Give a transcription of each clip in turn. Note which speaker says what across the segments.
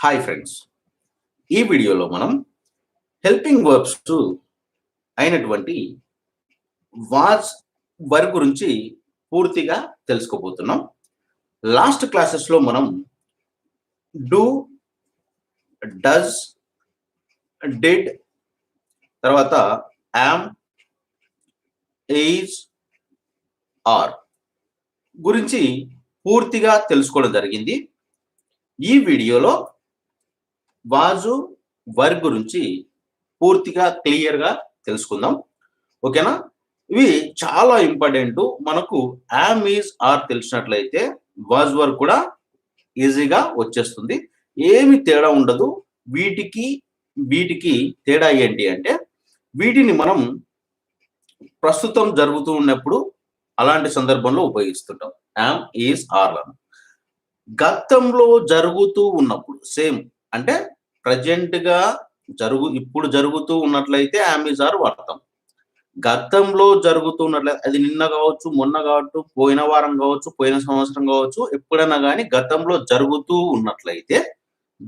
Speaker 1: Hi friends, ఈ వీడియోలో మనం హెల్పింగ్ వర్బ్స్ అయినటువంటి వాజ్ వర్బ్ గురించి పూర్తిగా తెలుసుకోబోతున్నాం. లాస్ట్ క్లాసెస్లో మనం డూ, డస్, డిడ్, తర్వాత యామ్, ఈజ్, ఆర్ గురించి పూర్తిగా తెలుసుకోవడం జరిగింది. ఈ వీడియోలో వాజు వర్బ్ గురించి పూర్తిగా క్లియర్గా తెలుసుకుందాం. ఓకేనా? ఇవి చాలా ఇంపార్టెంట్. మనకు యామ్, ఈజ్, ఆర్ తెలిసినట్లయితే వాజ్ వర్బ్ కూడా ఈజీగా వచ్చేస్తుంది. ఏమి తేడా ఉండదు. వీటికి తేడా ఏంటి అంటే, వీటిని మనం ప్రస్తుతం జరుగుతూ ఉన్నప్పుడు అలాంటి సందర్భంలో ఉపయోగిస్తుంటాం యామ్, ఈజ్, ఆర్లను. గతంలో జరుగుతూ ఉన్నప్పుడు సేమ్ అంటే ప్రజెంట్ గా ఇప్పుడు జరుగుతూ ఉన్నట్లయితే యామ్, ఈజ్, ఆర్ వాడతాం. గతంలో జరుగుతున్నట్లయితే అది నిన్న కావచ్చు, మొన్న కావచ్చు, పోయిన వారం కావచ్చు, పోయిన సంవత్సరం కావచ్చు, ఎప్పుడైనా కానీ గతంలో జరుగుతూ ఉన్నట్లయితే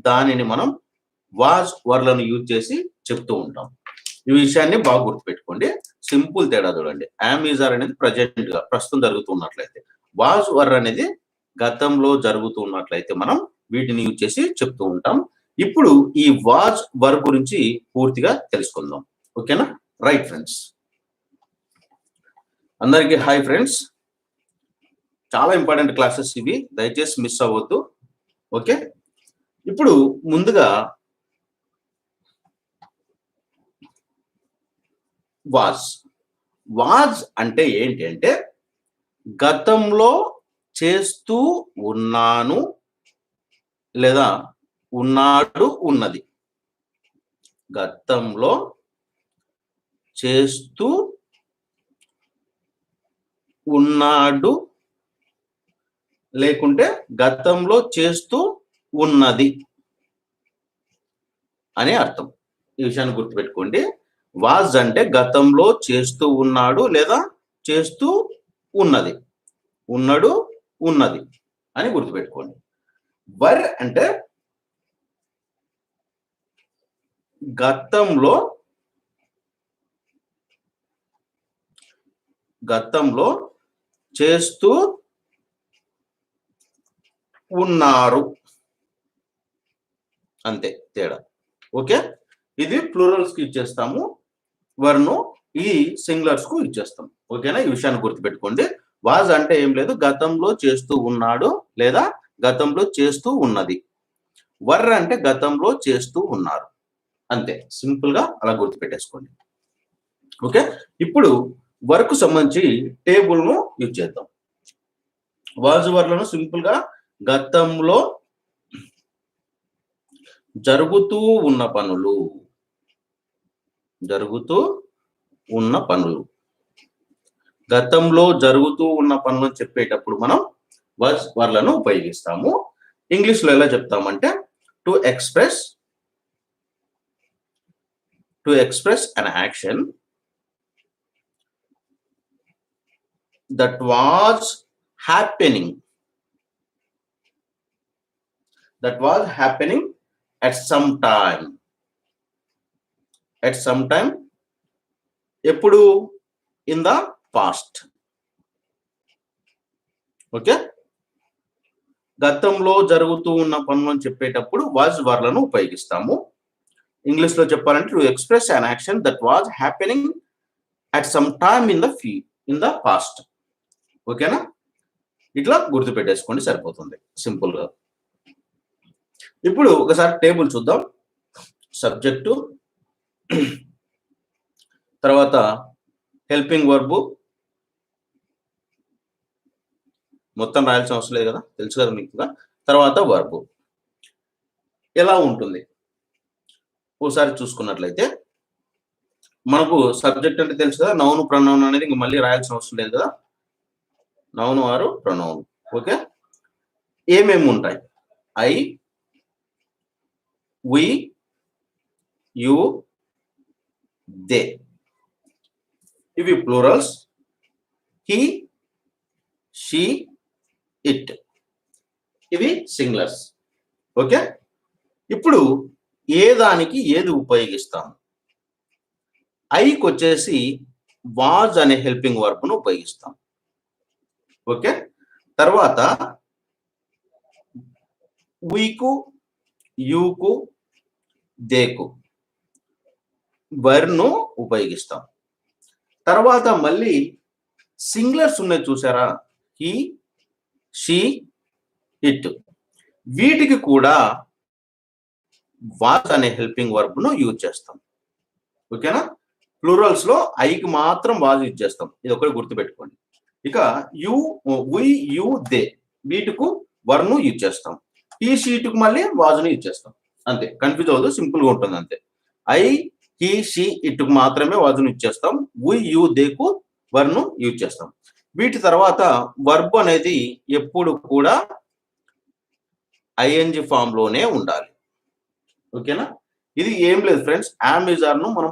Speaker 1: దానిని మనం వాజ్ వర్లను యూజ్ చేసి చెప్తూ ఉంటాం. ఈ విషయాన్ని బాగా గుర్తుపెట్టుకోండి. సింపుల్ తేడా చూడండి. యామ్, ఈజ్, ఆర్ అనేది ప్రజెంట్ గా ప్రస్తుతం జరుగుతున్నట్లయితే, వాజ్ వర్ అనేది గతంలో జరుగుతున్నట్లయితే మనం వీటిని యూజ్ చేసి చెప్తూ ఉంటాం. ఇప్పుడు ఈ వాజ్ వర్ గురించి పూర్తిగా తెలుసుకుందాం. ఓకేనా? రైట్ ఫ్రెండ్స్, అందరికీ హాయ్ ఫ్రెండ్స్. చాలా ఇంపార్టెంట్ క్లాసెస్ ఇవి, దయచేసి మిస్ అవ్వద్దు. ఓకే, ఇప్పుడు ముందుగా వాజ్ అంటే ఏంటి అంటే, గతంలో చేస్తూ ఉన్నాను లేదా ఉన్నాడు, ఉన్నది. గతంలో చేస్తూ ఉన్నాడు లేకుంటే గతంలో చేస్తూ ఉన్నది అనే అర్థం. ఈ విషయాన్ని గుర్తుపెట్టుకోండి. వాజ్ అంటే గతంలో చేస్తూ ఉన్నాడు లేదా చేస్తూ ఉన్నది, ఉన్నాడు, ఉన్నది అని గుర్తుపెట్టుకోండి. వర్ అంటే గతంలో చేస్తూ ఉన్నారు, అంతే తేడా. ఓకే, ఇది ప్లూరల్స్ కి ఇచ్చేస్తాము వర్ను, ఈ సింగులర్స్ కు ఇచ్చేస్తాం. ఓకేనా? ఈ విషయాన్ని గుర్తుపెట్టుకోండి. వాజ్ అంటే ఏం లేదు, గతంలో చేస్తూ ఉన్నాడు లేదా గతంలో చేస్తూ ఉన్నది. వర్ అంటే గతంలో చేస్తూ ఉన్నారు, అంతే. సింపుల్ గా అలా గుర్తుపెట్టేసుకోండి. ఓకే, ఇప్పుడు వర్క్ సంబంధించి టేబుల్ ను యూజ్ చేద్దాం. వాజ్ వర్లను సింపుల్ గా గతంలో జరుగుతూ ఉన్న పనులు, గతంలో జరుగుతూ ఉన్న పనులు చెప్పేటప్పుడు మనం వాజ్ వర్లను ఉపయోగిస్తాము. ఇంగ్లీష్ లో ఎలా చెప్తామంటే, to express an action that was happening at some time. ఎప్పుడు? In the past. ఓకే, గతంలో జరుగుతూ ఉన్న పనులను చెప్పేటప్పుడు వాజ్ వర్లను ఉపయోగిస్తాము. ఇంగ్లీష్ లో చెప్పాలంటే, to express an action that was happening at some time in the past. ఓకేనా? ఇట్లా గుర్తు పెట్టేసుకోండి, సరిపోతుంది సింపుల్ గా. ఇప్పుడు ఒకసారి టేబుల్ చూద్దాం. సబ్జెక్టు, తర్వాత హెల్పింగ్ వర్బ్, మొత్తం రాయాల్సిన అవసరం లేదు కదా, తెలుసు కదా మీకు. తర్వాత వర్బ్ ఎలా ఉంటుంది ఒకసారి చూసుకున్నట్లయితే, మనకు సబ్జెక్ట్ అంటే తెలుసు కదా, నౌన్, ప్రొనౌన్ అనేది ఇంక మళ్ళీ రాయాల్సిన అవసరం లేదు కదా, నౌన్ ఆరు ప్రొనౌన్. ఓకే, ఏమేమి ఉంటాయి? I, we, you, they. ఇవి ప్లూరల్స్. హీ, షీ, ఇట్, ఇవి సింగులర్స్. ఓకే, ఇప్పుడు ఏ దానికి ఏది ఉపయోగిస్తాం? ఐకి వచ్చేసి వాజ్ అనే హెల్పింగ్ వర్బ్ను ఉపయోగిస్తాం. ఓకే, తర్వాత వీకు, యూకు, దేకు వర్ను ఉపయోగిస్తాం. తర్వాత మళ్ళీ సింగులర్స్ ఉన్నాయి చూసారా, హీ, షీ, ఇట్, వీటికి కూడా వాజ్ అనే హెల్పింగ్ వర్బ్ ను యూజ్ చేస్తాం. ఓకేనా, ప్లూరల్స్ లో ఐకి మాత్రం వాజ్ యూజ్ చేస్తాం, ఇది ఒకటి గుర్తుపెట్టుకోండి. ఇక యు, వి, యు, దే వీటికు వర్ను యూజ్ చేస్తాం. ఈ షీట్కు మళ్ళీ వాజ్ను యూజ్ చేస్తాం. అంతే, కన్ఫ్యూజ్ అవ్వదు, సింపుల్ గా ఉంటుంది అంతే. ఐ, హీ, షీ, ఇటుకు మాత్రమే వాజ్ను యూజ్ చేస్తాం. వి, యు, దేకు వర్ను యూజ్ చేస్తాం. వీటి తర్వాత వర్బ్ అనేది ఎప్పుడు కూడా ఐఎన్జి ఫామ్ లోనే ఉండాలి. ఓకేనా, ఇది ఏం లేదు ఫ్రెండ్స్, యామ్ ఈజ్ ఆర్ ను మనం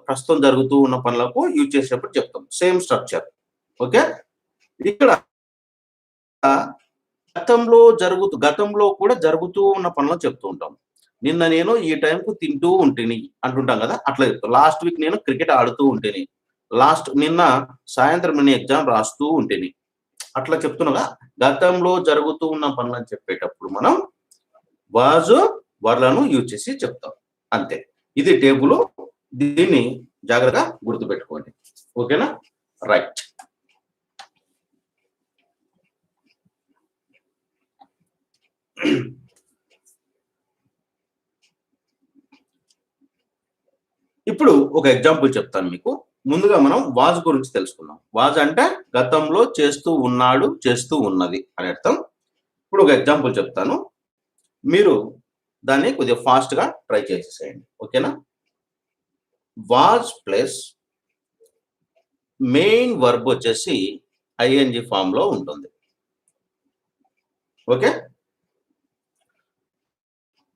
Speaker 1: ప్రస్తుతం జరుగుతూ ఉన్న పనులకు యూజ్ చేసేటప్పుడు చెప్తాం, సేమ్ స్ట్రక్చర్. ఓకే, ఇక్కడ గతంలో కూడా జరుగుతూ ఉన్న పనులు చెప్తూ ఉంటాం. నిన్న నేను ఈ టైంకు తింటూ ఉంటేని అంటుంటాం కదా, అట్లా చెప్తాం. లాస్ట్ వీక్ నేను క్రికెట్ ఆడుతూ ఉంటేని, నిన్న సాయంత్రం నేను ఎగ్జామ్ రాస్తూ ఉంటేని, అట్లా చెప్తున్నగా. గతంలో జరుగుతూ ఉన్న పనులను చెప్పేటప్పుడు మనం వాజు వర్లను యూజ్ చేసి చెప్తాం. అంతే, ఇది టేబుల్, దీన్ని జాగ్రత్తగా గుర్తుపెట్టుకోండి. ఓకేనా, రైట్. ఇప్పుడు ఒక ఎగ్జాంపుల్ చెప్తాను మీకు. ముందుగా మనం వాజ్ గురించి తెలుసుకుందాం. వాజ్ అంటే గతంలో చేస్తూ ఉన్నాడు, చేస్తూ ఉన్నది అని అర్థం. ఇప్పుడు ఒక ఎగ్జాంపుల్ చెప్తాను, మీరు దాన్ని కొద్దిగా ఫాస్ట్ గా ట్రై చేసేసేయండి. ఓకేనా, వాజ్ ప్లస్ మెయిన్ వర్బ్ వచ్చేసి ఐఎన్జి ఫామ్ లో ఉంటుంది. Okay,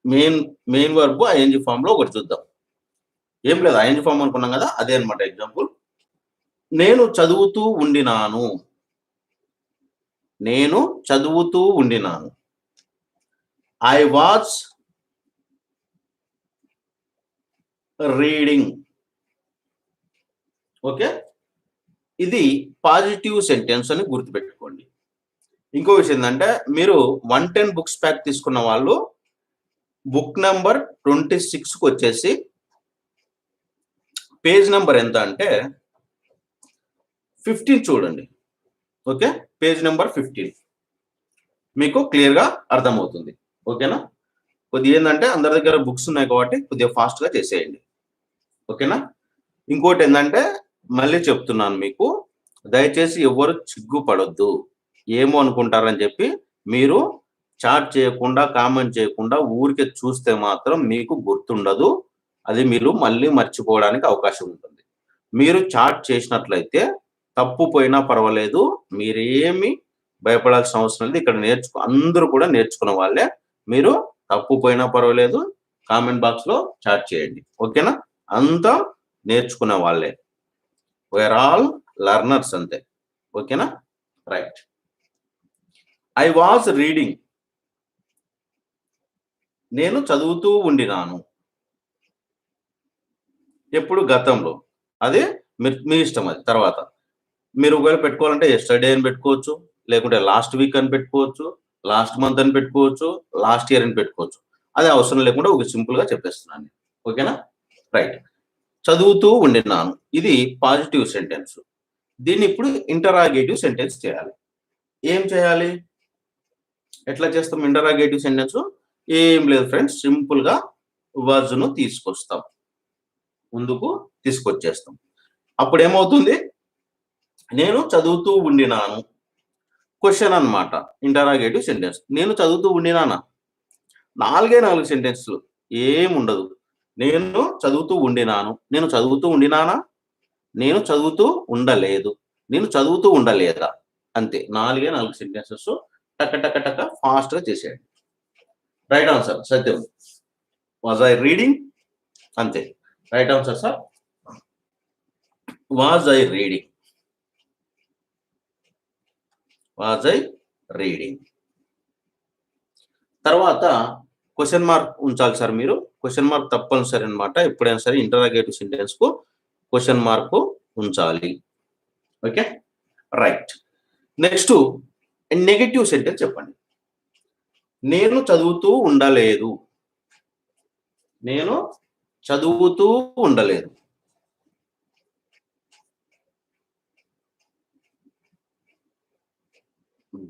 Speaker 1: main verb I N G form లో ఒకటి చూద్దాం. ఏం లేదు, ఐఎన్జి ఫామ్ అనుకున్నాం కదా, అదే అనమాట ఎగ్జాంపుల్. నేను చదువుతూ ఉండినాను. నేను చదువుతూ ఉండినాను. I was reading. ఓకే, ఇది పాజిటివ్ సెంటెన్స్ అని గుర్తుపెట్టుకోండి. ఇంకో విషయం ఏంటంటే, మీరు 110 బుక్స్ ప్యాక్ తీసుకున్న వాళ్ళు బుక్ నెంబర్ 26కి వచ్చేసి పేజ్ నెంబర్ ఎంత అంటే 15 చూడండి. ఓకే, పేజ్ నెంబర్ 15 మీకు క్లియర్ గా అర్థమవుతుంది. ఓకేనా, కొద్దిగా ఏంటంటే అందరి దగ్గర బుక్స్ ఉన్నాయి కాబట్టి కొద్దిగా ఫాస్ట్ గా చేసేయండి. ఓకేనా, ఇంకోటి ఏంటంటే మళ్ళీ చెప్తున్నాను మీకు, దయచేసి ఎవరు చిగ్గుపడొద్దు. ఏమో అనుకుంటారని చెప్పి మీరు చాట్ చేయకుండా, కామెంట్ చేయకుండా ఊరికే చూస్తే మాత్రం మీకు గుర్తుండదు. అది మీరు మళ్ళీ మర్చిపోవడానికి అవకాశం ఉంటుంది. మీరు చాట్ చేసినట్లయితే తప్పు పోయినా పర్వాలేదు, మీరేమి భయపడాల్సిన అవసరం లేదు. ఇక్కడ అందరూ కూడా నేర్చుకున్న వాళ్ళే. మీరు తప్పు పోయినా పర్వాలేదు, కామెంట్ బాక్స్ లో చాట్ చేయండి. ఓకేనా, అంతా నేర్చుకునే వాళ్ళే, వేర్ ఆల్ లర్నర్స్ అంతే. ఓకేనా, రైట్. I was reading. నేను చదువుతూ ఉండినాను. ఎప్పుడు? గతంలో. అదే మీ ఇష్టం. అది తర్వాత మీరు ఒకవేళ పెట్టుకోవాలంటే ఎస్టర్డే అని పెట్టుకోవచ్చు, లేకుంటే లాస్ట్ వీక్ అని పెట్టుకోవచ్చు, లాస్ట్ మంత్ అని పెట్టుకోవచ్చు, లాస్ట్ ఇయర్ అని పెట్టుకోవచ్చు. అది అవసరం లేకుండా ఒక సింపుల్ గా చెప్పేస్తున్నాను. ఓకేనా, రైట్. చదువుతూ ఉండినాను, ఇది పాజిటివ్ సెంటెన్స్. దీన్ని ఇప్పుడు ఇంటరాగేటివ్ సెంటెన్స్ చేయాలి. ఏం చేయాలి? ఎట్లా చేస్తాం ఇంటరాగేటివ్ సెంటెన్స్? ఏం లేదు ఫ్రెండ్స్, సింపుల్ గా వర్జ్ను తీసుకొస్తాం, ముందుకు తీసుకొచ్చేస్తాం. అప్పుడు ఏమవుతుంది? నేను చదువుతూ ఉండినాను, క్వశ్చన్ అన్నమాట, ఇంటరాగేటివ్ సెంటెన్స్. నేను చదువుతూ ఉండినానా? 4 సెంటెన్స్లు, ఏముండదు. నేను చదువుతూ ఉండినాను, నేను చదువుతూ ఉండినానా, నేను చదువుతూ ఉండలేదు, నేను చదువుతూ ఉండలేదా, అంతే. 4 సెంటెన్సెస్ టక టక టక ఫాస్ట్ గా చేసేయండి. Right answer Satyam. Was I reading? అంతే, right answer sir. Was I reading, was I reading. తర్వాత క్వశ్చన్ మార్క్ ఉంచాలి సార్ మీరు. క్వశ్చన్ మార్క్ తప్పనిసరి అనమాట. ఎప్పుడైనా సరే ఇంటరాగేటివ్ సెంటెన్స్ కు క్వశ్చన్ మార్క్ ఉంచాలి. Okay, right. Next negative sentence చెప్పండి. నేను చదువుతూ ఉండలేదు. నేను చదువుతూ ఉండలేదు.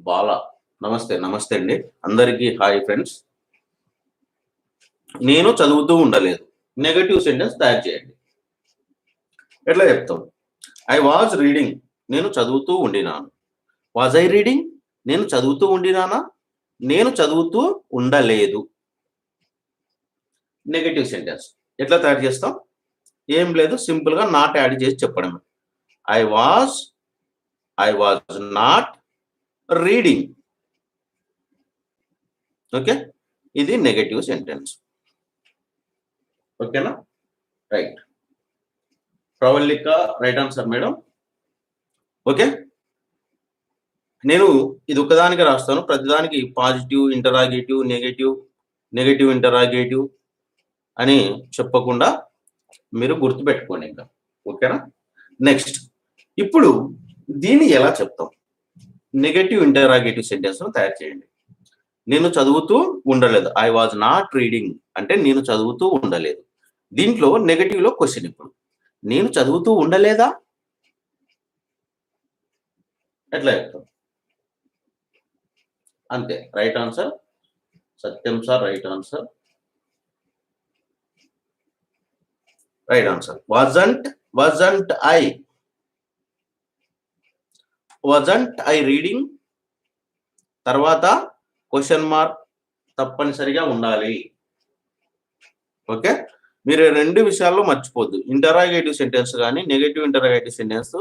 Speaker 1: బాలా, నమస్తే. నమస్తే అండి అందరికీ. Hi friends. నేను చదువుతూ ఉండలేదు. నెగటివ్ సెంటెన్స్ తయారు చేయండి. ఎట్లా చెప్తాం? I was reading. నేను చదువుతూ ఉండినాను. Was I reading? నేను చదువుతూ ఉండినానా? నేను చదువుతూ ఉండలేదు. నెగటివ్ సెంటెన్స్ ఎట్లా తయారు చేస్తాం? ఏం లేదు, సింపుల్ గా నాట్ యాడ్ చేసి చెప్పడమే. I was not reading. Okay, ఇది నెగటివ్ సెంటెన్స్. ఓకేనా, right. Pravalika right answer madam. Okay, నేను ఇది ఒకదానికి రాస్తాను. ప్రతిదానికి పాజిటివ్ ఇంటరాగేటివ్, నెగటివ్ ఇంటరాగేటివ్ అని చెప్పకుండా మీరు గుర్తుపెట్టుకోండి ఇంకా. ఓకేనా, నెక్స్ట్ ఇప్పుడు దీన్ని ఎలా చెప్తాం? నెగటివ్ ఇంటరాగేటివ్ సెంటెన్స్ తయారు చేయండి. నేను చదువుతూ ఉండలేదు. ఐ వాజ్ నాట్ రీడింగ్ అంటే నేను చదువుతూ ఉండలేదు. దీంట్లో నెగటివ్ లో క్వశ్చన్. ఇప్పుడు నేను చదువుతూ ఉండలేదా? ఎట్లా చెప్తాం? అంతే, right answer. Satyam sir right answer. Right answer. wasn't I reading తర్వాత క్వశ్చన్ మార్క్ తప్పనిసరిగా ఉండాలి. ఓకే, మీరు రెండు విషయాల్లో మర్చిపోద్దు. ఇంటరాగేటివ్ సెంటెన్స్ కానీ నెగటివ్ ఇంటరాగేటివ్ సెంటెన్స్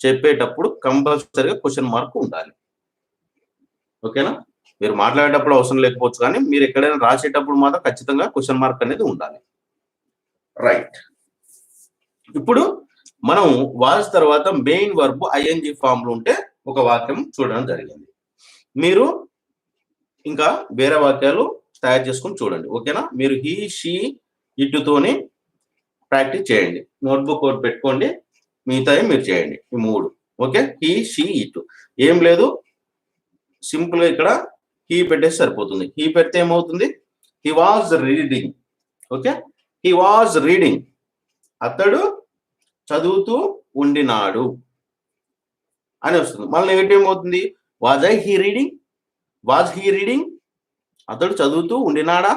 Speaker 1: చెప్పేటప్పుడు కంపల్సరిగా క్వశ్చన్ మార్క్ ఉండాలి. ఓకేనా, మీరు మాట్లాడేటప్పుడు అవసరం లేకపోవచ్చు, కానీ మీరు ఎక్కడైనా రాసేటప్పుడు మాత్రం ఖచ్చితంగా క్వశ్చన్ మార్క్ అనేది ఉండాలి. రైట్. ఇప్పుడు మనం వాజ్ తర్వాత మెయిన్ వర్బ్ ఐఎన్జి ఫామ్ లో ఉంటే ఒక వాక్యం చూడడం జరిగింది. మీరు ఇంకా వేరే వాక్యాలు తయారు చేసుకుని చూడండి. ఓకేనా, మీరు హీ, షీ, ఇటుతోని ప్రాక్టీస్ చేయండి. నోట్బుక్ ఒకటి పెట్టుకోండి, మిగతా మీరు చేయండి ఈ మూడు. ఓకే, హీ, షీ, ఇటు. ఏం లేదు, సింపుల్ గా ఇక్కడ హీ పెట్టేసి సరిపోతుంది. హీ పెడితే ఏమవుతుంది? He was reading. Okay, he was reading. అతడు చదువుతూ ఉండినాడు అని వస్తుంది. మళ్ళీ నెగటివ్ ఏమవుతుంది? Was he reading? అతడు చదువుతూ ఉండినాడా?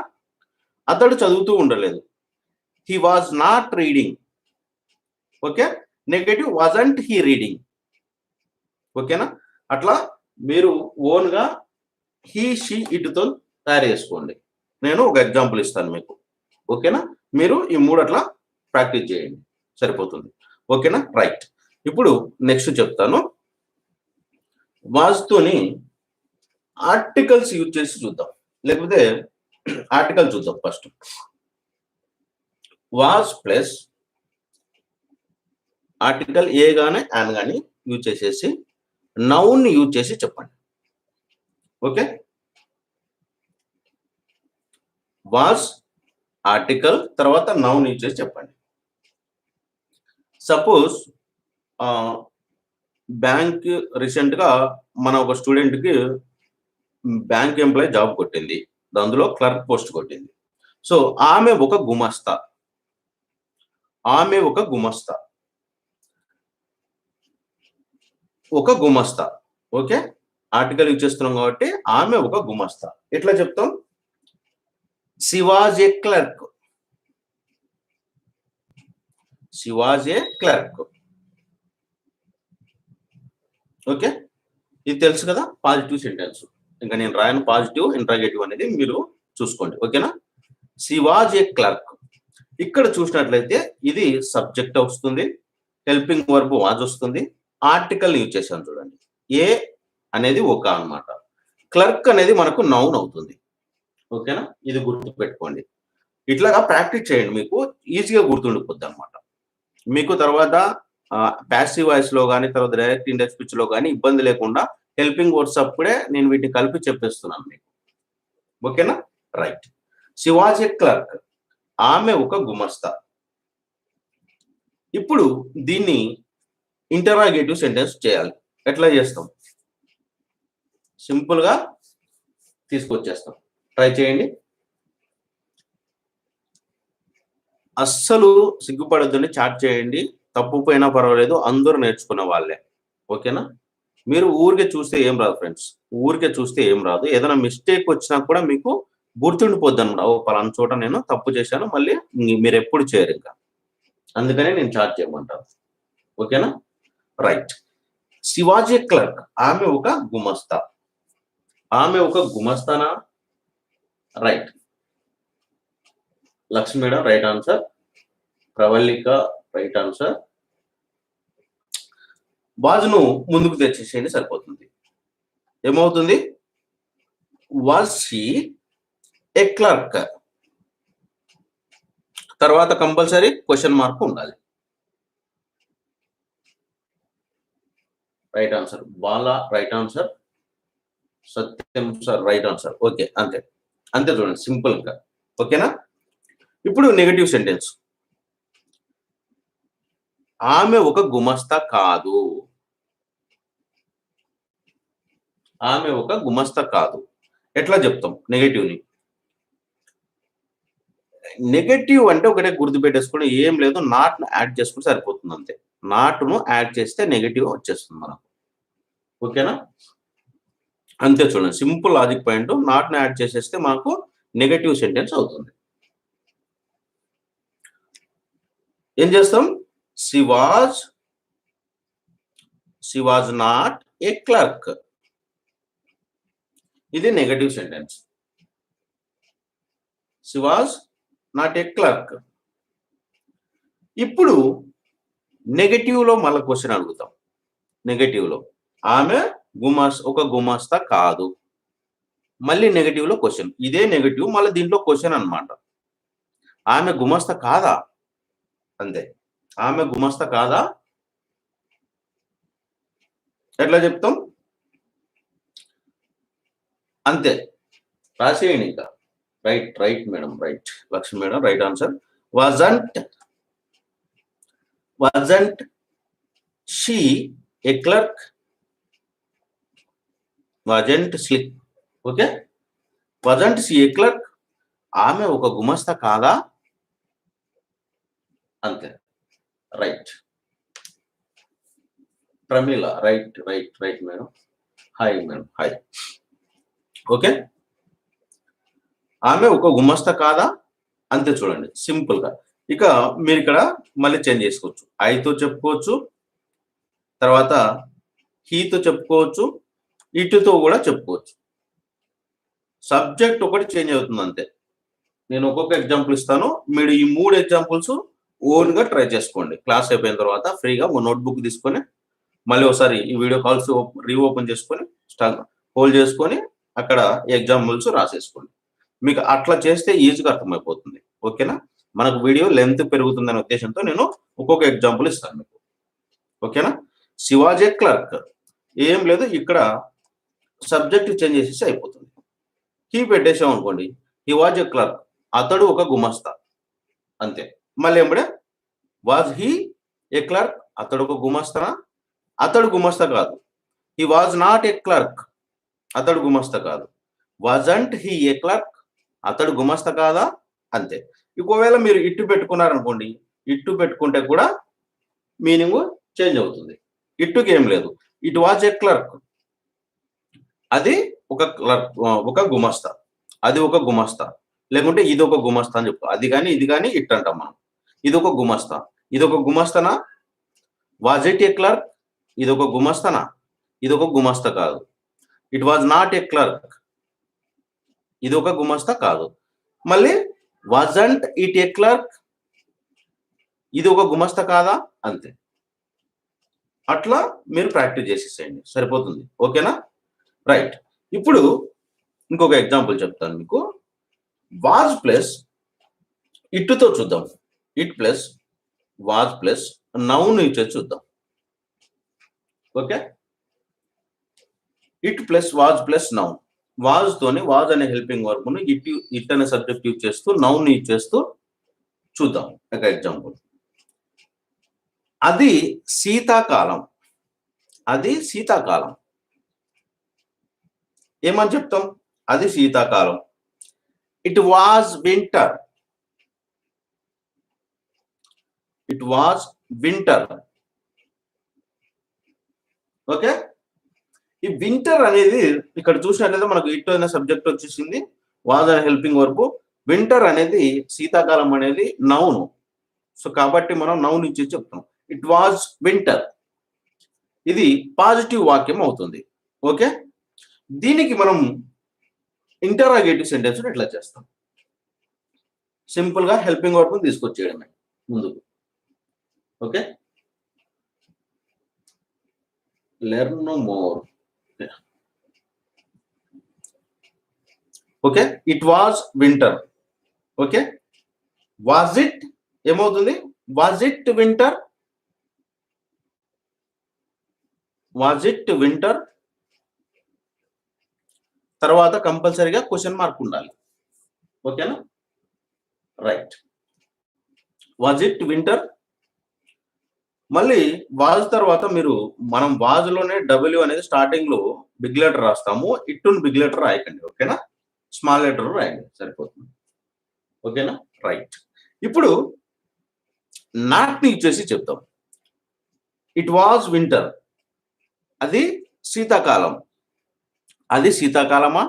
Speaker 1: అతడు చదువుతూ ఉండలేదు. He was not reading. Okay, negative wasn't he reading. ఓకేనా, అట్లా మీరు ఓన్ గా హీ, షీ, ఇటుతో తయారు చేసుకోండి. నేను ఒక ఎగ్జాంపుల్ ఇస్తాను మీకు. ఓకేనా, మీరు ఈ మూడు అట్లా ప్రాక్టీస్ చేయండి, సరిపోతుంది. ఓకేనా, రైట్. ఇప్పుడు నెక్స్ట్ చెప్తాను. వాజ్తోని ఆర్టికల్స్ యూజ్ చేసి చూద్దాం, లేకపోతే ఆర్టికల్ చూద్దాం. First was plus article a గానీ యాన్ గానీ యూజ్ చేసేసి నౌన్ యూజ్ చేసి చెప్పండి. ఓకే, వాజ్ ఆర్టికల్ తర్వాత నౌన్ యూజ్ చేసి చెప్పండి. సపోజ్ బ్యాంక్ రీసెంట్ గా మన ఒక స్టూడెంట్ కి బ్యాంక్ ఎంప్లాయ్ జాబ్ కొట్టింది, అందులో క్లర్క్ పోస్ట్ కొట్టింది. సో ఆమె ఒక గుమస్తా. ఓకే, ఆర్టికల్ యూజ్ చేస్తున్నాం కాబట్టి ఆమె ఒక గుమస్తా. ఎట్లా చెప్తాం? She was a clerk. Okay, ఇది తెలుసు కదా, పాజిటివ్ సెంటెన్స్. ఇంకా నేను రాయను పాజిటివ్ ఇంట్రాగేటివ్ అనేది, మీరు చూసుకోండి. ఓకేనా, షీ వాజ్ ఏ క్లర్క్. ఇక్కడ చూసినట్లయితే ఇది సబ్జెక్ట్ వస్తుంది, హెల్పింగ్ వర్బ్ వాజ్ వస్తుంది, ఆర్టికల్ యూజ్ చేశాను చూడండి. ఏ అనేది ఒక అన్నమాట, క్లర్క్ అనేది మనకు నౌన్ అవుతుంది. ఓకేనా, ఇది గుర్తు పెట్టుకోండి. ఇట్లాగా ప్రాక్టీస్ చేయండి, మీకు ఈజీగా గుర్తుండిపోద్ది అనమాట. మీకు తర్వాత ప్యాసివ్ వాయిస్ లో కానీ తర్వాత డైరెక్ట్ ఇండెక్స్ స్పీచ్ లో కానీ ఇబ్బంది లేకుండా హెల్పింగ్ వర్డ్స్ అప్పుడే నేను వీటిని కలిపి చెప్పేస్తున్నాను మీకు. ఓకేనా, right. She was a clerk. ఆమె ఒక గుమస్తా. ఇప్పుడు దీన్ని ఇంటరాగేటివ్ సెంటెన్స్ చేయాలి. ఎట్లా చేస్తాం? సింపుల్ గా తీసుకొచ్చేస్తాం. ట్రై చేయండి. అస్సలు సిగ్గుపడొద్దని చాట్ చేయండి. తప్పు పోయినా పర్వాలేదు, అందరూ నేర్చుకున్న వాళ్ళే. ఓకేనా? మీరు ఊరికే చూస్తే ఏం రాదు ఫ్రెండ్స్. ఊరికే చూస్తే ఏం రాదు. ఏదైనా మిస్టేక్ వచ్చినా కూడా మీకు గుర్తుండిపోద్దనమాట. ఓ పలానా చోట నేను తప్పు చేశాను, మళ్ళీ మీరెప్పుడు చేయరు ఇంకా. అందుకనే నేను చాట్ చేయమంటాను. ఓకేనా? Right. She was a clerk. ఆమె ఒక గుమస్తా. ఆమె ఒక గుమస్తానా? Right. Lakshmi madam right answer. Pravalika right answer. వాజ్ను ముందుకు తెచ్చేసేయండి సరిపోతుంది. ఏమవుతుంది? Was she a clerk. తర్వాత కంపల్సరీ క్వశ్చన్ మార్క్ ఉండాలి. Right answer. Bala right answer. Satyam sir right answer. Okay, అంతే అంతే. చూడండి సింపుల్ గా. ఓకేనా? ఇప్పుడు నెగటివ్ సెంటెన్స్. ఆమె ఒక గుమస్తా కాదు. ఆమె ఒక గుమస్తా కాదు. ఎట్లా చెప్తాం నెగటివ్ని? నెగటివ్ అంటే ఒకటే గుర్తుపెట్టేసుకుని ఏం లేదు, నాట్ను యాడ్ చేసుకుంటే సరిపోతుంది అంతే. నాట్ను యాడ్ చేస్తే నెగటివ్ వచ్చేస్తుంది మనకు. ఓకేనా? అంతే. చూడండి సింపుల్ లాజిక్ పాయింట్. నాట్ను యాడ్ చేసేస్తే మనకు నెగటివ్ సెంటెన్స్ అవుతుంది. ఏం చేస్తాం? She was not a clerk. ఇది negative sentence. She was not a clerk. ఇప్పుడు నెగటివ్ లో మళ్ళీ క్వశ్చన్ అడుగుతాం. నెగటివ్ లో ఆమె ఒక గుమస్తా కాదు. మళ్ళీ నెగటివ్ లో క్వశ్చన్. ఇదే నెగటివ్, మళ్ళీ దీంట్లో క్వశ్చన్ అన్నమాట. ఆమె గుమస్తా కాదా? అంతే. ఆమె గుమస్తా కాదా? ఎట్లా చెప్తాం? అంతే. రాసేయండి ఇంకా. Right right madam right. Lakshmi madam right answer. wasn't she a clerk? wasn't she? Okay, wasn't she a clerk? ఆమె ఒక గుమస్తా కాదా? అంతే. Right. Pramila right right right madam. Hi madam hi. Okay, ఆమె ఒక గుమస్తా కాదా? అంతే. చూడండి సింపుల్ గా. ఇక మీరు ఇక్కడ మళ్ళీ చేంజ్ చేసుకోవచ్చు. ఐతో చెప్పుకోవచ్చు, తర్వాత హీతో చెప్పుకోవచ్చు, ఇటుతో కూడా చెప్పుకోవచ్చు. సబ్జెక్ట్ ఒకటి చేంజ్ అవుతుంది అంతే. నేను ఒక్కొక్క ఎగ్జాంపుల్ ఇస్తాను. మీరు ఈ 3 ఎగ్జాంపుల్స్ ఓన్ గా ట్రై చేసుకోండి. క్లాస్ అయిపోయిన తర్వాత ఫ్రీగా నోట్బుక్ తీసుకొని మళ్ళీ ఒకసారి ఈ వీడియో కాల్స్ రీఓపెన్ చేసుకొని హోల్డ్ చేసుకొని అక్కడ ఎగ్జాంపుల్స్ రాసేసుకోండి. మీకు అట్లా చేస్తే ఈజీగా అర్థమైపోతుంది. ఓకేనా? మనకు వీడియో లెంత్ పెరుగుతుందనే ఉద్దేశంతో నేను ఒక్కొక్క ఎగ్జాంపుల్ ఇస్తాను మీకు. ఓకేనా? She was a clerk. ఏం లేదు, ఇక్కడ సబ్జెక్ట్ చేంజ్ చేసేసి అయిపోతుంది. హీ పెట్టేసాం అనుకోండి. He was a clerk. అతడు ఒక గుమస్తా. అంతే. మళ్ళీ ఏమిడే వాజ్ హీ ఏ క్లర్క్. అతడు ఒక గుమస్తానా? అతడు గుమస్తా కాదు. He was not a clerk. అతడు గుమస్తా కాదు. Wasn't he a clerk. అతడు గుమస్తా కాదా? అంతే. ఒకవేళ మీరు ఇట్టు పెట్టుకున్నారనుకోండి, ఇట్టు పెట్టుకుంటే కూడా మీనింగ్ చేంజ్ అవుతుంది. ఇట్టుకి ఏం లేదు. It was a clerk. అది ఒక క్లర్క్, ఒక గుమస్తా. అది ఒక గుమస్తా. లేకుంటే ఇది ఒక గుమస్తా అని చెప్పు. అది కానీ ఇది కానీ ఇట్ అంటాం మనం. ఇది ఒక గుమస్తా. ఇది ఒక గుమస్తానా? Was it a clerk. ఇది ఒక గుమస్తానా? ఇది ఒక గుమస్తా కాదు. It was not a clerk. ఇది ఒక గుమస్తా కాదు. మళ్ళీ వాజంట్ ఇట్ ఏ క్లర్క్. ఇది ఒక గుమస్తా కాదా? అంతే. అట్లా మీరు ప్రాక్టీస్ చేసేసేయండి, సరిపోతుంది. ఓకేనా? రైట్. ఇప్పుడు ఇంకొక ఎగ్జాంపుల్ చెప్తాను మీకు. వాజ్ ప్లస్ ఇట్టుతో చూద్దాం. It plus was plus noun ఇచ్చే చూద్దాం. Okay, it plus was plus noun. Was తోని వాజ్ అనే హెల్పింగ్ వర్బ్ ను ఇట్ అనే సబ్జెక్ట్ యూజ్ చేస్తూ నౌన్ యూజ్ చేస్తూ చూద్దాం. ఒక ఎగ్జాంపుల్. అది శీతాకాలం. అది శీతాకాలం. ఏమని చెప్తాం? అది శీతాకాలం. It was winter. It was winter. Okay. ఈ వింటర్ అనేది ఇక్కడ చూసినట్లయితే మనకు ఇట్ అనే సబ్జెక్ట్ వచ్చేసింది, వాజ్ అనే హెల్పింగ్ వర్బ్. వింటర్ అనేది శీతాకాలం అనేది నౌన్. సో కాబట్టి మనం నౌన్ ఇచ్చి చెప్తాం. It was winter. ఇది పాజిటివ్ వాక్యం అవుతుంది. ఓకే. దీనికి మనం ఇంటరాగేటివ్ సెంటెన్స్ ఎట్లా చేస్తాం? సింపుల్ గా హెల్పింగ్ వర్బ్ తీసుకొచ్చేయడమే ముందుకు. Okay. Learn more. Okay. It was winter. Okay. Was it ఏమవుతుంది? Was it winter. Was it winter. తర్వాత కంపల్సరీగా క్వశ్చన్ మార్క్ ఉండాలి. ఓకేనా? రైట్. Was it winter. మళ్ళీ వాజ్ తర్వాత మనం వాజ్ లోనే డబ్ల్యూ అనేది స్టార్టింగ్ లో బిగ్ లెటర్ రాస్తాము. ఇట్టును బిగ్ లెటర్ రాయకండి. ఓకేనా? స్మాల్ లెటర్ రాయండి, సరిపోతుంది. ఓకేనా? రైట్. ఇప్పుడు నాట్ ని ఇచ్చేసి చెప్తాం. It was winter. అది శీతాకాలం. అది శీతాకాలమా?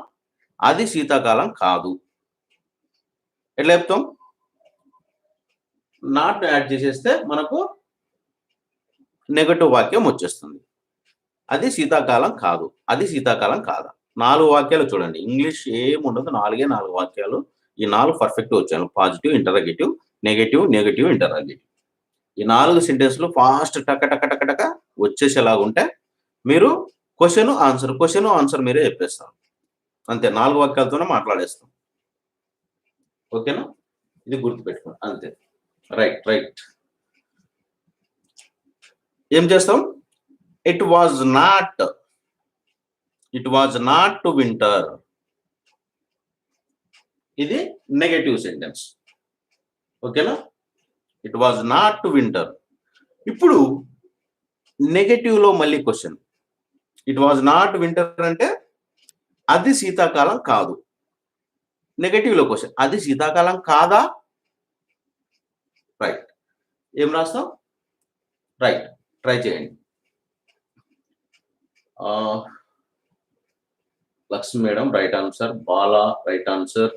Speaker 1: అది శీతాకాలం కాదు. ఎట్లా చెప్తాం? నాట్ యాడ్ చేసేస్తే మనకు నెగటివ్ వాక్యం వచ్చేస్తుంది. అది శీతాకాలం కాదు. అది శీతాకాలం కాదా? 4 వాక్యాలు చూడండి. ఇంగ్లీష్ ఏముండదు, 4 వాక్యాలు. ఈ 4 పర్ఫెక్ట్ వచ్చాను. Positive, interrogative, negative, negative, interrogative. ఈ 4 సెంటెన్స్లు ఫాస్ట్ టక టక టక టక వచ్చేసేలాగుంటే మీరు క్వశ్చన్ ఆన్సర్ మీరే చెప్పేస్తారు. అంతే, 4 వాక్యాలతోనే మాట్లాడేస్తాం. ఓకేనా? ఇది గుర్తుపెట్టుకోండి. అంతే. రైట్. ఏం చేస్తాం? It was not winter. ఇది నెగటివ్ సెంటెన్స్. ఓకేనా? It was not winter. ఇప్పుడు నెగటివ్ లో మళ్ళీ question. It was not winter అంటే అది శీతాకాలం కాదు. నెగటివ్ లో క్వశ్చన్, అది శీతాకాలం కాదా? రైట్. ఏం రాస్తాం? రైట్. ట్రై చేయండి. Lakshmi madam right answer. Bala right answer.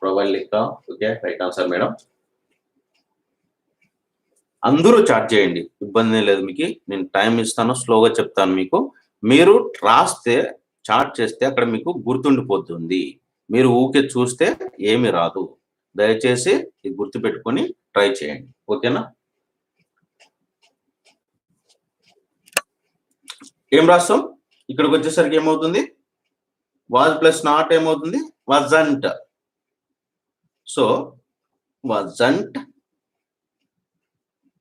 Speaker 1: Pravallika okay right answer madam. అందరూ చాట్ చేయండి, ఇబ్బంది లేదు. మీకు నేను టైం ఇస్తాను, స్లోగా చెప్తాను. మీరు రాస్తే చాట్ చేస్తే అక్కడ మీకు గుర్తుండిపోతుంది. మీరు ఊకే చూస్తే ఏమి రాదు. దయచేసి ఇది గుర్తుపెట్టుకొని ట్రై చేయండి. ఓకేనా? ఏం రాస్తాం? ఇక్కడికి వచ్చేసరికి ఏమవుతుంది? వాజ్ ప్లస్ నాట్ ఏమవుతుంది? Wasn't. So wasn't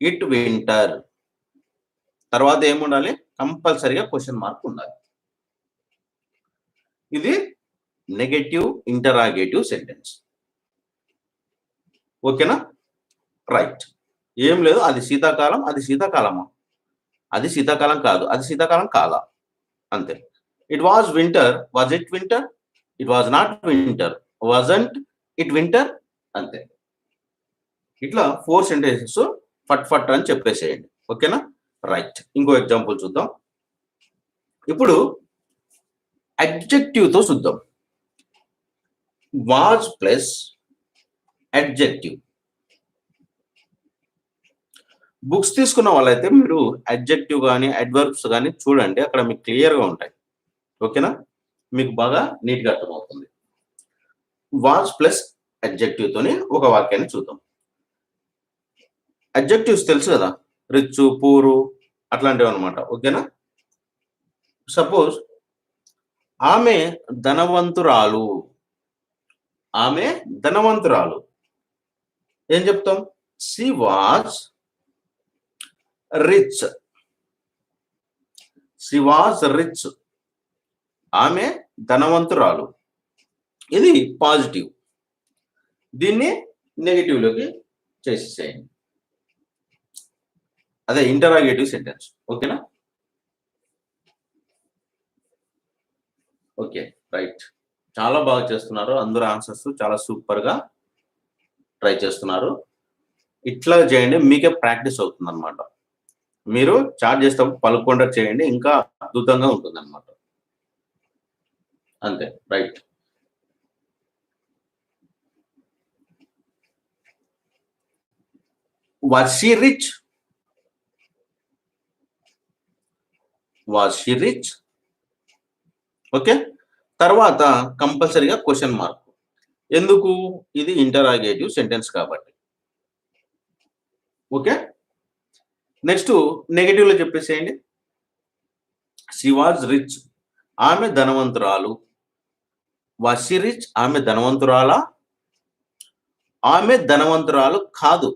Speaker 1: it winter. తర్వాత ఏముండాలి? కంపల్సరీగా క్వశ్చన్ మార్క్ ఉండాలి. ఇది నెగటివ్ ఇంటరాగేటివ్ సెంటెన్స్. ఓకేనా? రైట్. ఏం లేదు. అది శీతాకాలం. అది శీతాకాలమా? అది శీతాకాలం కాదు. అది శీతాకాలం కాదా? అంతే. It was winter. Was it winter? It was not winter. Wasn't it winter. అంతే. ఇట్లా 4 సెంటెన్సెస్ ఫట్ అని చెప్పేసేయండి. ఓకేనా? రైట్. ఇంకో ఎగ్జాంపుల్ చూద్దాం. ఇప్పుడు అడ్జెక్టివ్ తో చూద్దాం. Was plus adjective. బుక్స్ తీసుకున్న వాళ్ళైతే మీరు అడ్జెక్టివ్ కానీ అడ్వర్బ్స్ కానీ చూడండి, అక్కడ మీకు క్లియర్గా ఉంటాయి. ఓకేనా? మీకు బాగా నీట్గా అర్థమవుతుంది. వాజ్ ప్లస్ అడ్జెక్టివ్ తోని ఒక వాక్యాన్ని చూద్దాం. అడ్జెక్టివ్స్ తెలుసు కదా, రిచ్, పూరు అట్లాంటివి అనమాట. ఓకేనా? సపోజ్ ఆమె ధనవంతురాలు. ఆమె ధనవంతురాలు. ఏం చెప్తాం? She was rich. She was rich. ఆమె ధనవంతురాలు. ఇది పాజిటివ్. దీన్ని నెగటివ్ లోకి చేసేసేయండి. అదే ఇంటరాగేటివ్ సెంటెన్స్. ఓకేనా? Okay, right. చాలా బాగా చేస్తున్నారు. అందరూ ఆన్సర్స్ చాలా సూపర్ గా ట్రై చేస్తున్నారు. ఇట్లా చేయండి, మీకే ప్రాక్టీస్ అవుతుంది అనమాట. మీరు చాట్ చేసేటప్పుడు పలకుండా చేయండి, ఇంకా అద్భుతంగా ఉంటుంది అనమాట. అంతే, right. Was she rich? Was she rich? Okay. తర్వాత కంపల్సరీగా క్వశ్చన్ మార్క్. ఎందుకు? ఇది ఇంటరాగేటివ్ సెంటెన్స్ కాబట్టి. ఓకే. నెక్స్ట్ నెగటివ్ లో చెప్పేసేయండి. షీ వాజ్ రిచ్, ఆమె ధనవంతురాలు. Was she rich? ఆమె ధనవంతురాలా? ఆమె ధనవంతురాలు కాదు.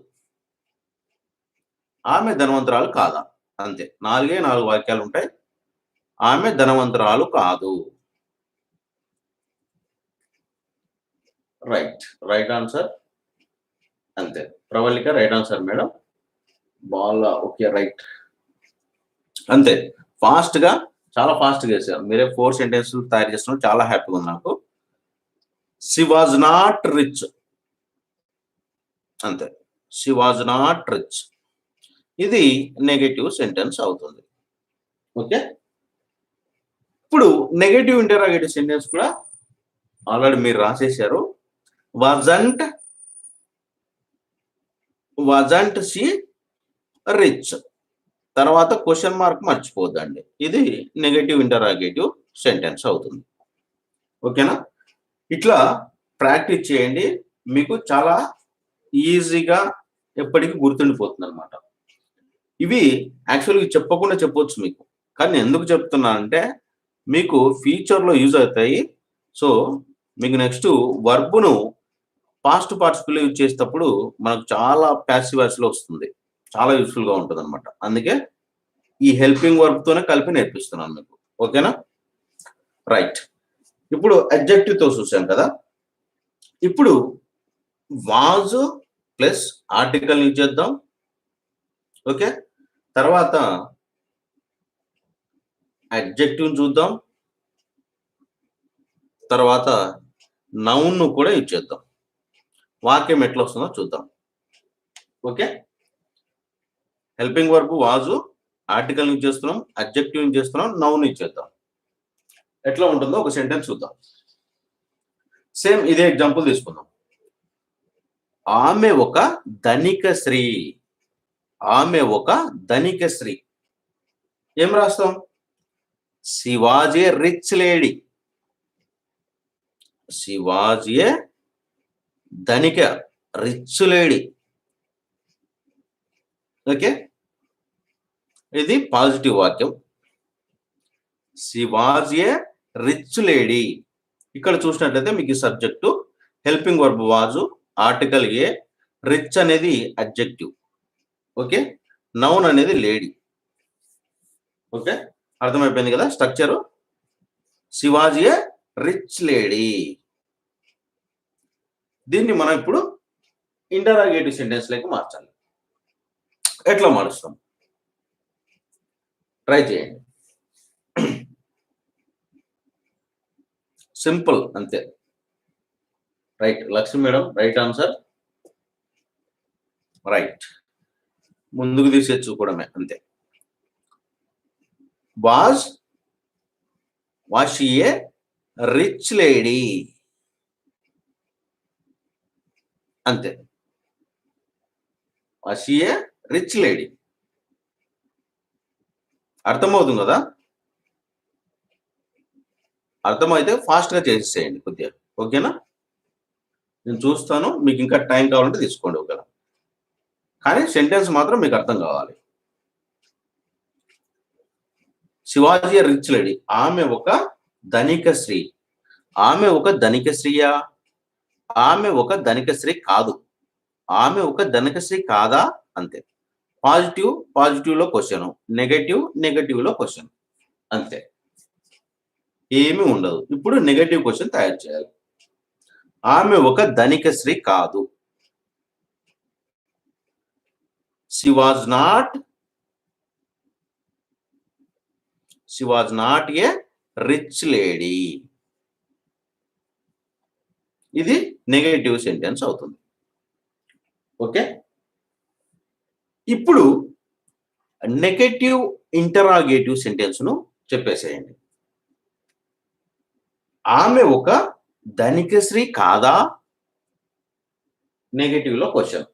Speaker 1: ఆమె ధనవంతురాలు కాదా? అంతే. 4 వాక్యాలు ఉంటాయి. ఆమె ధనవంతురాలు కాదు. Right, right answer. అంతే. Pravalika right answer madam. బాగా ఓకే, రైట్. అంతే, ఫాస్ట్ గా, చాలా ఫాస్ట్ గా చేశారు. మీరే 4 సెంటెన్స్ తయారు చేస్తున్నారు, చాలా హ్యాపీగా ఉంది నాకు. She was not rich. అంతే, షీ వాజ్ నాట్ రిచ్. ఇది నెగటివ్ సెంటెన్స్ అవుతుంది. ఓకే. ఇప్పుడు నెగటివ్ ఇంటరాగేటివ్ సెంటెన్స్ కూడా ఆల్రెడీ మీరు రాసేశారు. Wasn't she rich. తర్వాత క్వశ్చన్ మార్క్ మర్చిపోద్దండి. ఇది నెగటివ్ ఇంటరాగేటివ్ సెంటెన్స్ అవుతుంది. ఓకేనా? ఇట్లా ప్రాక్టీస్ చేయండి, మీకు చాలా ఈజీగా ఎప్పటికీ గుర్తుండిపోతుంది అనమాట. ఇవి యాక్చువల్గా చెప్పకుండా చెప్పొచ్చు మీకు, కానీ ఎందుకు చెప్తున్నానంటే మీకు ఫ్యూచర్లో యూజ్ అవుతాయి. సో మీకు నెక్స్ట్ వర్బ్ను పాస్ట్ పార్టిసిపుల్ యూజ్ చేసేటప్పుడు మనకు చాలా ప్యాసివ్ వాయిస్లో వస్తుంది, చాలా యూస్ఫుల్ గా ఉంటుంది అనమాట. అందుకే ఈ హెల్పింగ్ వర్బ్ తోనే కలిపి నేర్పిస్తున్నాను మీకు. ఓకేనా? రైట్. ఇప్పుడు అడ్జెక్టివ్ తో చూసాం కదా. ఇప్పుడు వాజ్ ప్లస్ ఆర్టికల్ యూజ్ చేద్దాం. ఓకే. తర్వాత అడ్జెక్టివ్ చూద్దాం. తర్వాత నౌన్ ను కూడా యూజ్ చేద్దాం. వాక్యం ఎట్లా వస్తుందో చూద్దాం. Okay. Helping verb was, article use చేస్తున్నాం, అడ్జెక్టివ్ యూజ్ చేస్తున్నాం, నౌన్ యూజ్ చేద్దాం. ఎట్లా ఉంటుందో ఒక సెంటెన్స్ చూద్దాం. సేమ్ ఇదే ఎగ్జాంపుల్ తీసుకుందాం. ఆమె ఒక ధనిక స్త్రీ. ఆమె ఒక ధనిక స్త్రీ. ఏం రాస్తాం? She was a rich lady. She was a ధనిక, రిచ్ లేడీ. ఓకే. ఇది పాజిటివ్ వాక్యం. She was a rich lady. ఇక్కడ చూసినట్లయితే మీకు subject, helping verb was, article a, rich అనేది అడ్జెక్టివ్. ఓకే. నౌన్ అనేది లేడీ. ఓకే, అర్థమైపోయింది కదా structure. She was a rich lady. దీన్ని మనం ఇప్పుడు ఇంటరాగేటివ్ సెంటెన్స్ లకి మార్చాలి. ఎట్లా మారుస్తాం? ట్రై చేయండి. సింపుల్, అంతే. Right, Lakshmi madam right answer. Right, ముందుకు తీసే చూడమే, అంతే. Was she a rich lady. అంతే, was she a rich lady. అర్థమవుతుంది కదా? అర్థమైతే ఫాస్ట్ గా చేసేసేయండి కొద్దిగా. ఓకేనా? నేను చూస్తాను, మీకు ఇంకా టైం కావాలంటే తీసుకోండి. ఓకేనా? కానీ సెంటెన్స్ మాత్రం మీకు అర్థం కావాలి. Shivaji rich lady. ఆమె ఒక ధనిక స్త్రీ. ఆమె ఒక ధనిక స్త్రీయా? ఆమె ఒక ధనిక స్త్రీ కాదు. ఆమె ఒక ధనిక స్త్రీ కాదా? అంతే. పాజిటివ్ లో క్వశ్చన్, నెగటివ్ లో క్వశ్చన్, అంతే. ఏమీ ఉండదు. ఇప్పుడు నెగటివ్ క్వశ్చన్ తయారు చేయాలి. ఆమె ఒక ధనిక స్త్రీ కాదు. She was not a rich lady. ఇది నెగటివ్ సెంటెన్స్ అవుతుంది. ఓకే, ఇప్పుడు నెగటివ్ ఇంటరాగేటివ్ సెంటెన్స్ ను చెప్పేసేయండి. ఆమె ఒక ధనిక స్త్రీ కాదా? నెగటివ్ లో క్వశ్చన్.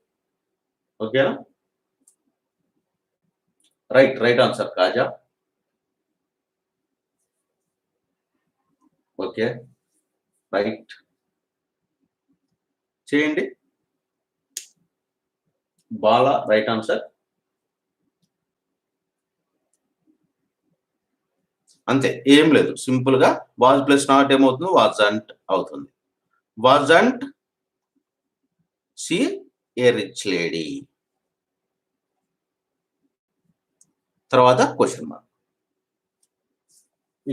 Speaker 1: ఓకేనా? రైట్ ఆన్సర్ కాజా. ఓకే, రైట్ చేయండి. Bala right answer. అంతే, ఏం లేదు. సింపుల్ గా వాజ్ ప్లస్ నాట్ ఏమవుతుంది? వాజంట్ అవుతుంది. Wasn't she a rich lady. తర్వాత క్వశ్చన్ మార్క్.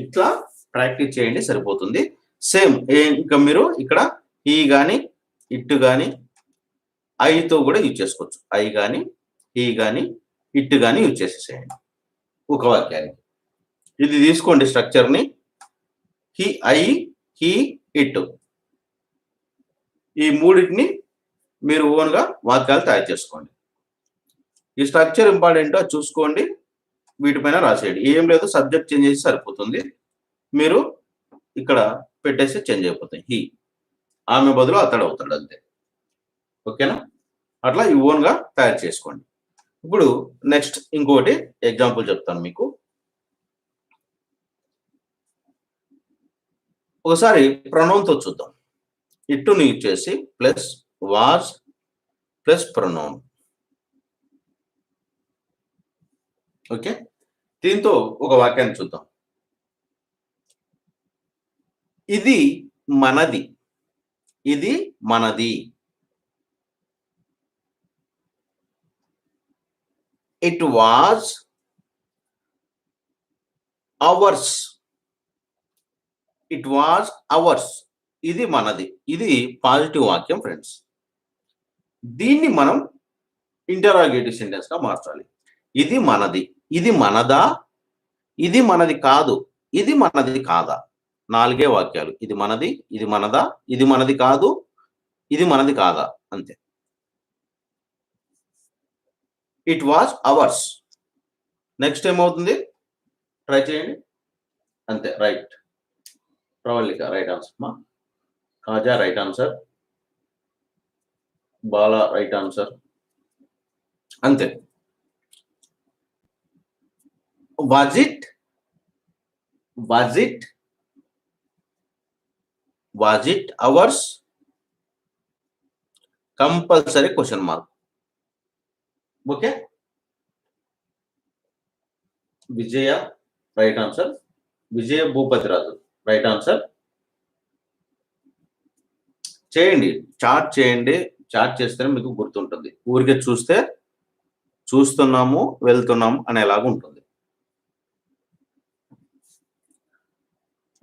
Speaker 1: ఇట్లా ప్రాక్టీస్ చేయండి, సరిపోతుంది. సేమ్ ఇంకా మీరు ఇక్కడ ఈ గాని ఇట్ గాని ఐతో కూడా యూజ్ చేసుకోవచ్చు. ఐ గాని ఈ గాని ఇట్ గాని యూజ్ చేసేసేయండి ఒక వాక్యానికి. ఇది తీసుకోండి స్ట్రక్చర్ ని. హీ, ఐ, హీ, ఇట్, ఈ మూడింటిని మీరు ఓన్ గా వాక్యాలు తయారు చేసుకోండి. ఈ స్ట్రక్చర్ ఇంపార్టెంట్, చూసుకోండి. వీటిపైన రాసేయండి. ఏం లేదు, సబ్జెక్ట్ చేంజ్ చేసి సరిపోతుంది. మీరు ఇక్కడ పెట్టేసి చేంజ్ అయిపోతాయి. హీ, ఆమె బదులు అతడు అవుతాడు, అంతే. ఓకేనా? అట్లా ఈ ఓన్ గా తయారు చేసుకోండి. ఇప్పుడు నెక్స్ట్ ఇంకోటి ఎగ్జాంపుల్ చెప్తాను మీకు. ఒకసారి ప్రొనౌన్ తో చూద్దాం. ఇట్టుని యూజ్ చేసి plus was plus pronoun. Okay, దీంతో ఒక వాక్యాన్ని చూద్దాం. ఇది మనది. ఇది మనది. It was hours. It was hours. ఇది మనది. ఇది పాజిటివ్ వాక్యం ఫ్రెండ్స్. దీన్ని మనం ఇంటరాగేటివ్ సెంటెన్స్ గా మార్చాలి. ఇది మనది. ఇది మనదా? ఇది మనది కాదు. ఇది మనది కాదా? 4 వాక్యాలు. ఇది మనది, ఇది మనదా, ఇది మనది కాదు, ఇది మనది కాదా, అంతే. It was ours. నెక్స్ట్ ఏమవుతుంది? ట్రై చేయండి. అంతే, రైట్. ప్రవళిక రైట్ ఆన్సర్ మా. Kaja right answer. Bala right answer. అంతే. Was it? Was it? Was it ours? Compulsory question mark. Okay, Vijaya right answer. Vijaya Bhupathi Raju right answer. చేయండి, చార్ట్ చేయండి. చార్ట్ చేస్తేనే మీకు గుర్తుంటుంది. ఊరికే చూస్తే చూస్తున్నాము వెళ్తున్నాము అనేలాగా ఉంటుంది.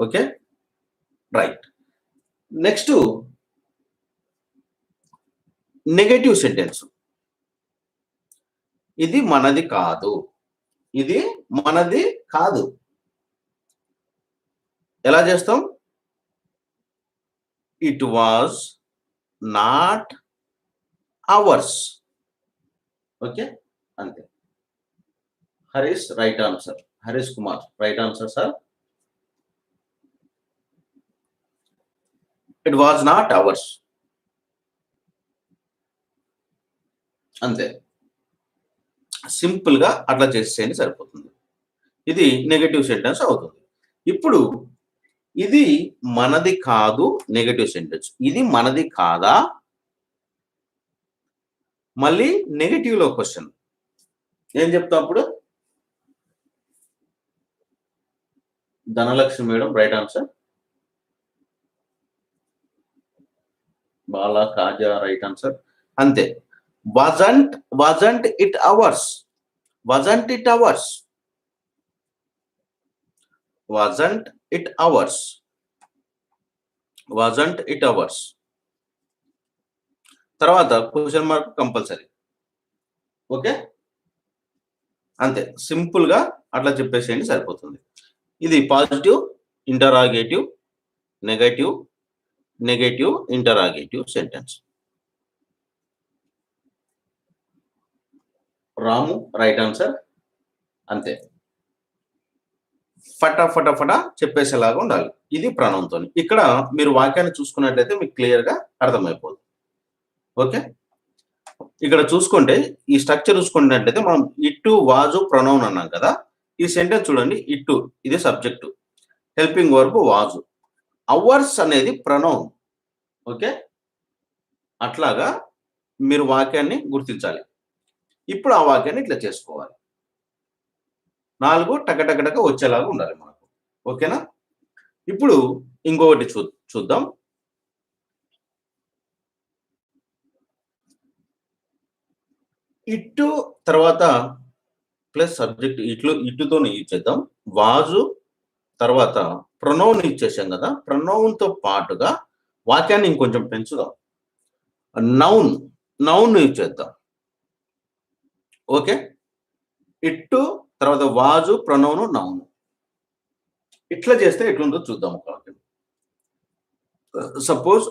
Speaker 1: Okay, right. Next negative sentence. ఇది మనది కాదు. ఇది మనది కాదు. ఎలా చేస్తాం? It was not ours. Okay, అంతే. Harish right answer. Harish Kumar right answer sir. It was not hours. అంతే, సింపుల్ గా అట్లా చేసేయండి, సరిపోతుంది. ఇది నెగటివ్ సెంటెన్స్ అవుతుంది. ఇప్పుడు ఇది మనది కాదు. Negative sentence. ఇది మనది కాదా? మళ్ళీ నెగటివ్ లో క్వశ్చన్. ఏం చెప్తాం అప్పుడు? Dhanalakshmi madam right answer. Bala Kaja right answer. అంతే. wasn't it ours? wasn't it ours? wasn't it ours, wasn't it ours. తర్వాత క్వశ్చన్ మార్క్ కంపల్సరీ. ఓకే, అంతే, సింపుల్ గా అట్లా చెప్పేసేయండి సరిపోతుంది. ఇది positive interrogative, negative, negative interrogative sentence. Ramu right answer. అంతే, ఫటాఫట చెప్పేసేలాగా ఉండాలి. ఇది ప్రణవంతో. ఇక్కడ మీరు వాక్యాన్ని చూసుకున్నట్లయితే మీకు క్లియర్ గా అర్థమైపోతుంది. ఓకే, ఇక్కడ చూసుకుంటే ఈ స్ట్రక్చర్ చూసుకున్నట్లయితే మనం ఇట్టు వాజు ప్రొనౌన్ అన్నాం కదా. ఈ సెంటెన్స్ చూడండి, ఇట్టు ఇది subject, helping verb vase, hours అనేది ప్రొనౌన్. ఓకే, అట్లాగా మీరు వాక్యాన్ని గుర్తించాలి. ఇప్పుడు ఆ వాక్యాన్ని ఇట్లా చేసుకోవాలి. 4 టకటకటక వచ్చేలాగా ఉండాలి మనకు. ఓకేనా, ఇప్పుడు ఇంకొకటి చూద్దాం. ఇట్టు తర్వాత ప్లస్ సబ్జెక్ట్ ఇటుతో యూజ్ చేద్దాం. వాజు తర్వాత ప్రొనౌన్ ఇచ్చేసాం కదా, ప్రొనౌన్ తో పాటుగా వాక్యాన్ని ఇంకొంచెం పెంచుదాం. నౌన్ యూజ్ చేద్దాం. ఓకే, ఇట్టు తర్వాత వాజు ప్రొనౌన్ నౌన్. ఇట్లా చేస్తే ఎట్లుందో చూద్దాం. సపోజ్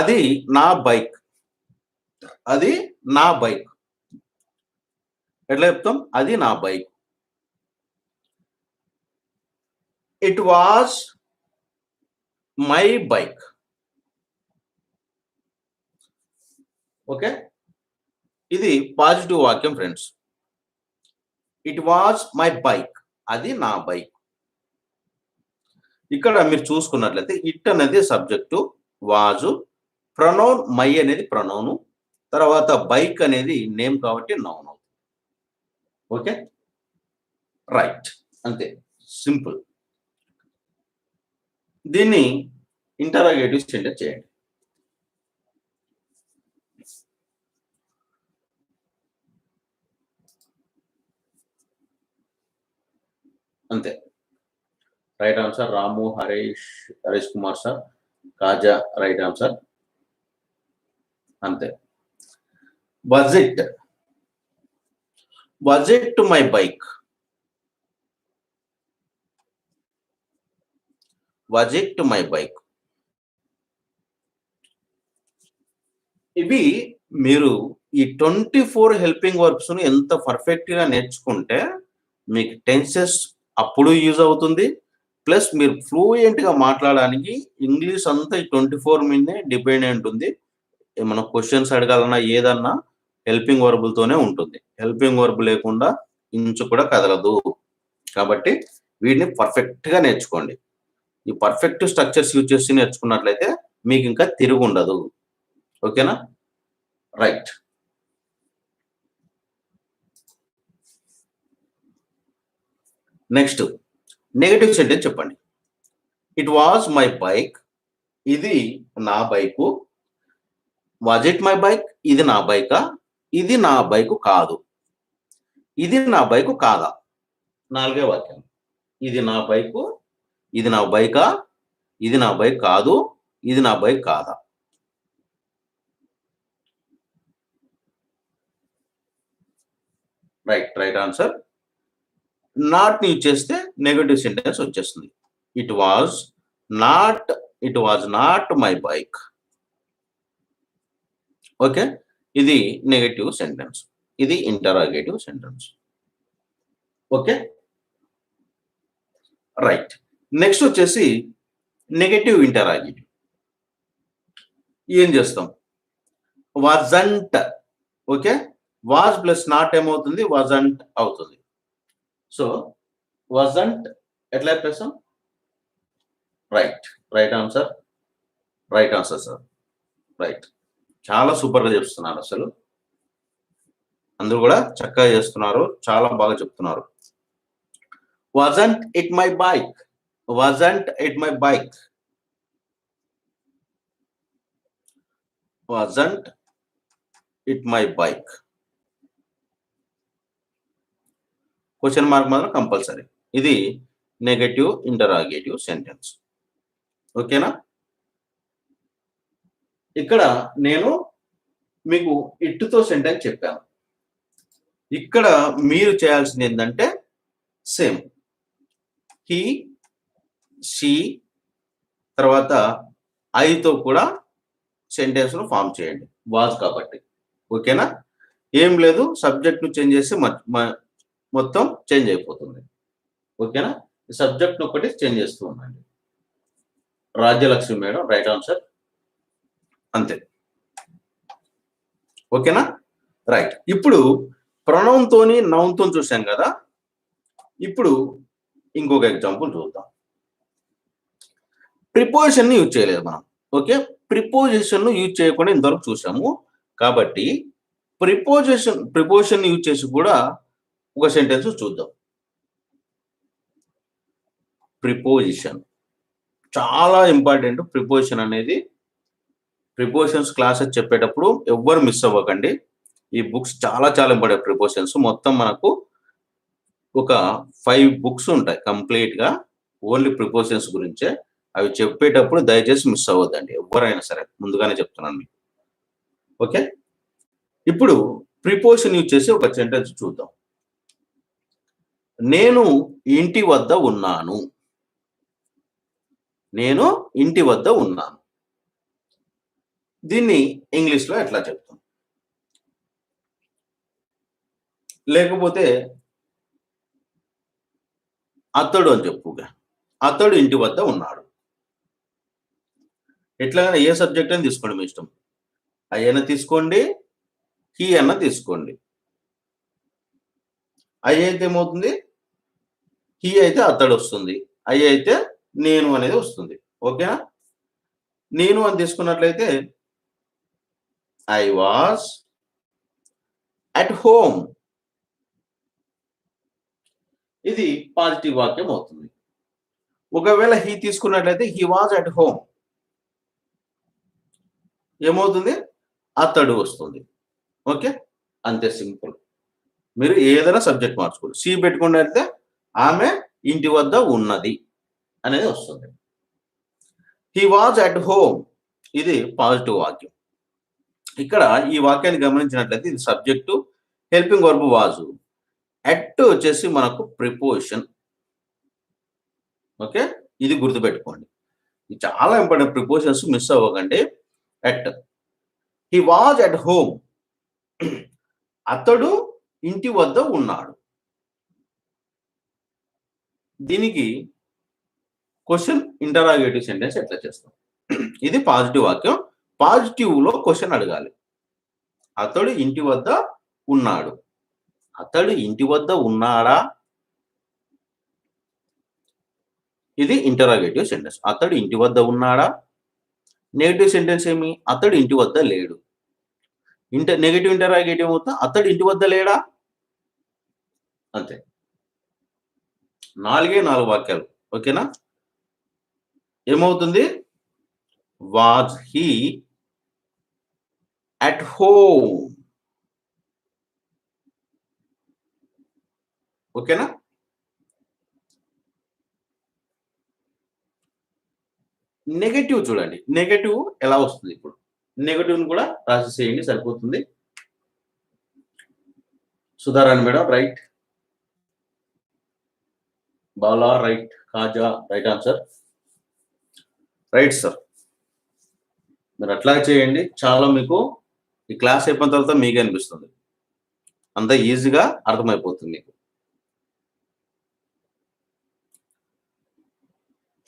Speaker 1: అది నా బైక్, అది నా బైక్. ఎట్లా చెప్తాం? అది నా bike. It was my bike. Okay, ఇది పాజిటివ్ వాక్యం friends. It was my bike, అది నా బైక్. ఇక్కడ మీరు చూసుకున్నట్లయితే ఇట్ అనేది సబ్జెక్టు, వాజు, ప్రొనౌన్ మై అనేది ప్రొనౌను, తర్వాత బైక్ అనేది నేమ్ కాబట్టి నౌన్. ఓకే, రైట్, అంతే, సింపుల్. దీన్ని ఇంటరాగేటివ్ సెంటెన్స్ చేయండి. అంతే, రైట్ ఆన్సర్. రాము హరీష్ కుమార్ సార్, కాజా రైట్ ఆన్సర్. అంతే. Was it my bike? Was it my bike? ఇవి మీరు ఈ 24 హెల్పింగ్ వర్బ్స్ ను ఎంత పర్ఫెక్ట్ గా నేర్చుకుంటే మీకు టెన్సెస్ అప్పుడు యూజ్ అవుతుంది. ప్లస్ మీరు ఫ్లూయెంట్ గా మాట్లాడడానికి ఇంగ్లీష్ అంతా ఈ 24 మీదనే డిపెండెంట్ ఉంది. ఏమైనా క్వశ్చన్స్ అడగాలన్నా ఏదన్నా హెల్పింగ్ వర్బులతోనే ఉంటుంది. హెల్పింగ్ వర్బ్ లేకుండా ఇంచు కూడా కదలదు. కాబట్టి వీటిని పర్ఫెక్ట్ గా నేర్చుకోండి. ఈ పర్ఫెక్ట్ స్ట్రక్చర్స్ యూజ్ చేసి నేర్చుకున్నట్లయితే మీకు ఇంకా తిరుగు ఉండదు. ఓకేనా, రైట్. నెక్స్ట్ నెగటివ్ సెంటెన్స్ చెప్పండి. ఇట్ వాజ్ మై బైక్, ఇది నా bike. Was it my bike, ఇది నా బైకా? ఇది నా బైకు కాదు. ఇది నా బైకు కాదా? 4వ వాక్యం. ఇది నా బైకు, ఇది నా బైకా? ఇది నా బైక్ కాదు, ఇది నా బైక్ కాదా? Right answer. నాట్ ని చేస్తే నెగటివ్ సెంటెన్స్ వచ్చేస్తుంది. It was not my bike. Okay, ఇది నెగటివ్ సెంటెన్స్, ఇది interrogative sentence. Okay, right. Next వచ్చేసి నెగటివ్ ఇంటరాగేటివ్. ఏం చేస్తాం? Wasn't. Okay, was plus not ఏమవుతుంది? వాజంట్ అవుతుంది. సో వాజంట్ ఎట్లా చెప్పేస్తాం? Right answer sir. రైట్, చాలా సూపర్ గా చెప్తున్నారు. అసలు అందరూ కూడా చక్కగా చేస్తున్నారు, చాలా బాగా చెప్తున్నారు. Wasn't it my bike, wasn't it my bike, wasn't it my bike. Question mark మాత్రం కంపల్సరీ. ఇది నెగటివ్ ఇంటరాగేటివ్ సెంటెన్స్. ఓకేనా? ఇక్కడ నేను మీకు ఇట్టుతో సెంటెన్స్ చెప్పాను. ఇక్కడ మీరు చేయాల్సింది ఏంటంటే సేమ్ హీ, షీ, తర్వాత ఐతో కూడా సెంటెన్స్ ను ఫామ్ చేయండి వాజ్ కాబట్టి. ఓకేనా? ఏం లేదు, సబ్జెక్ట్ ను చేంజ్ చేస్తే మొత్తం చేంజ్ అయిపోతుంది. ఓకేనా? సబ్జెక్ట్ ఒకటి చేంజ్ చేస్తూ ఉండండి. Rajyalakshmi madam right answer. అంతే. ఓకేనా? రైట్. ఇప్పుడు ప్రొనౌన్ తోని నౌన్ తో చూసాం కదా. ఇప్పుడు ఇంకొక ఎగ్జాంపుల్ చూద్దాం. ప్రిపోజిషన్ ని యూజ్ చేయలేదు మనం. ఓకే, ప్రిపోజిషన్ ను యూజ్ చేయకుండా ఇంతవరకు చూసాము. కాబట్టి ప్రిపోజిషన్ యూజ్ చేసి కూడా ఒక సెంటెన్స్ చూద్దాం. ప్రిపోజిషన్ చాలా ఇంపార్టెంట్. ప్రిపోజిషన్ అనేది ప్రిపోజిషన్స్ క్లాసెస్ చెప్పేటప్పుడు ఎవ్వరు మిస్ అవ్వకండి. ఈ బుక్స్ చాలా చాలా ఇంపార్టెంట్. ప్రిపోజిషన్స్ మొత్తం మనకు ఒక 5 బుక్స్ ఉంటాయి కంప్లీట్ గా ఓన్లీ ప్రిపోజిషన్స్ గురించే. అవి చెప్పేటప్పుడు దయచేసి మిస్ అవ్వద్దండి ఎవరైనా సరే, ముందుగానే చెప్తున్నాను మీకు. ఓకే, ఇప్పుడు ప్రిపోజిషన్ యూజ్ చేసి ఒక సెంటెన్స్ చూద్దాం. నేను ఇంటి వద్ద ఉన్నాను. నేను ఇంటి వద్ద ఉన్నాను. దీన్ని ఇంగ్లీష్లో ఎట్లా చెప్తాం? లేకపోతే అతడు అని చెప్పుగా. అతడు ఇంటి వద్ద ఉన్నాడు. ఎట్లాగైనా ఏ సబ్జెక్ట్ అని తీసుకోండి, మీ ఇష్టం. ఐ అయినా తీసుకోండి, హీ అన్న తీసుకోండి. ఐ అయితే ఏమవుతుంది? హీ అయితే అతడు వస్తుంది, ఐ అయితే నేను అనేది వస్తుంది. ఓకేనా? నేను అని తీసుకున్నట్లయితే ఐ వాజ్ అట్ హోమ్. ఇది పాజిటివ్ వాక్యం అవుతుంది. ఒకవేళ హీ తీసుకున్నట్లయితే హీ వాజ్ అట్ హోమ్, ఏమవుతుంది? అతడు వస్తుంది. ఓకే, అంతే సింపుల్. మీరు ఏదైనా సబ్జెక్ట్ మార్చుకోండి. సి పెట్టుకున్నట్లయితే ఆమె ఇంటి వద్ద ఉన్నది అనేది వస్తుంది. హీ వాజ్ అట్ హోమ్, ఇది పాజిటివ్ వాక్యం. ఇక్కడ ఈ వాక్యాన్ని గమనించినట్లయితే ఇది subject, helping verb vase, at వచ్చేసి మనకు ప్రిపోజిషన్. ఓకే, ఇది గుర్తుపెట్టుకోండి. ఇది చాలా ఇంపార్టెంట్. ప్రిపోజిషన్స్ మిస్ అవ్వకండి. At, he was at home, అతడు ఇంటి వద్ద ఉన్నాడు. దీనికి క్వశ్చన్ ఇంటరాగేటివ్ సెంటెన్స్ ఎట్లా చేస్తాం? ఇది పాజిటివ్ వాక్యం. పాజిటివ్ లో క్వశ్చన్ అడగాలి. అతడు ఇంటి వద్ద ఉన్నాడు. అతడు ఇంటి వద్ద ఉన్నాడా? ఇది ఇంటరాగేటివ్ సెంటెన్స్. అతడు ఇంటి వద్ద ఉన్నాడా? నెగటివ్ సెంటెన్స్ ఏమి? అతడు ఇంటి వద్ద లేడు. నెగటివ్ ఇంటరాగేటివ్ అవుతా అతడు ఇంటి వద్ద లేడా? అంతే. 4 వాక్యాలు. ఓకేనా? ఏమవుతుంది? Was he at home. ఓకేనా? నెగటివ్ చూడండి. నెగటివ్ ఎలా వస్తుంది? ఇప్పుడు నెగటివ్ కూడా రాసేసేయండి, సరిపోతుంది. Sudharani madam right, Bala right, Kaja right answer. Right sir. మీరు అట్లా చేయండి. చాలా మీకు ఈ క్లాస్ అయిపోయిన తర్వాత మీకే అనిపిస్తుంది, అంత ఈజీగా అర్థమైపోతుంది మీకు.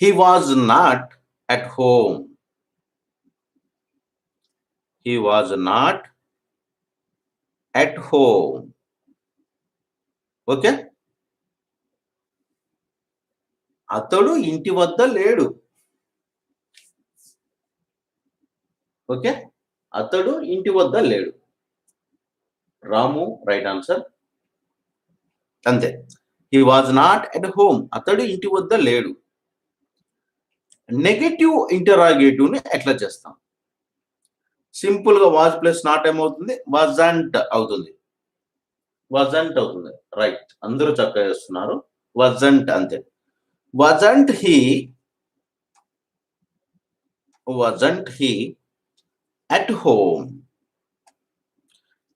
Speaker 1: He was not at home. He was not at home. Okay, అతడు ఇంటి వద్ద లేడు. ఓకే, అతడు ఇంటి వద్ద లేడు. రాము రైట్ ఆన్సర్. అంతే. He was not at home, అతడు ఇంటి వద్ద లేడు. నెగటివ్ ఇంటరాగేటివ్ ని ఎట్లా చేస్తాం? సింపుల్ గా వాజ్ ప్లస్ నాట్ ఏమవుతుంది? వాజంట్ అవుతుంది. వాజంట్ అవుతుంది. రైట్, అందరూ చక్కగా చేస్తున్నారు. వాజంట్ అంతే. wasn't he at home.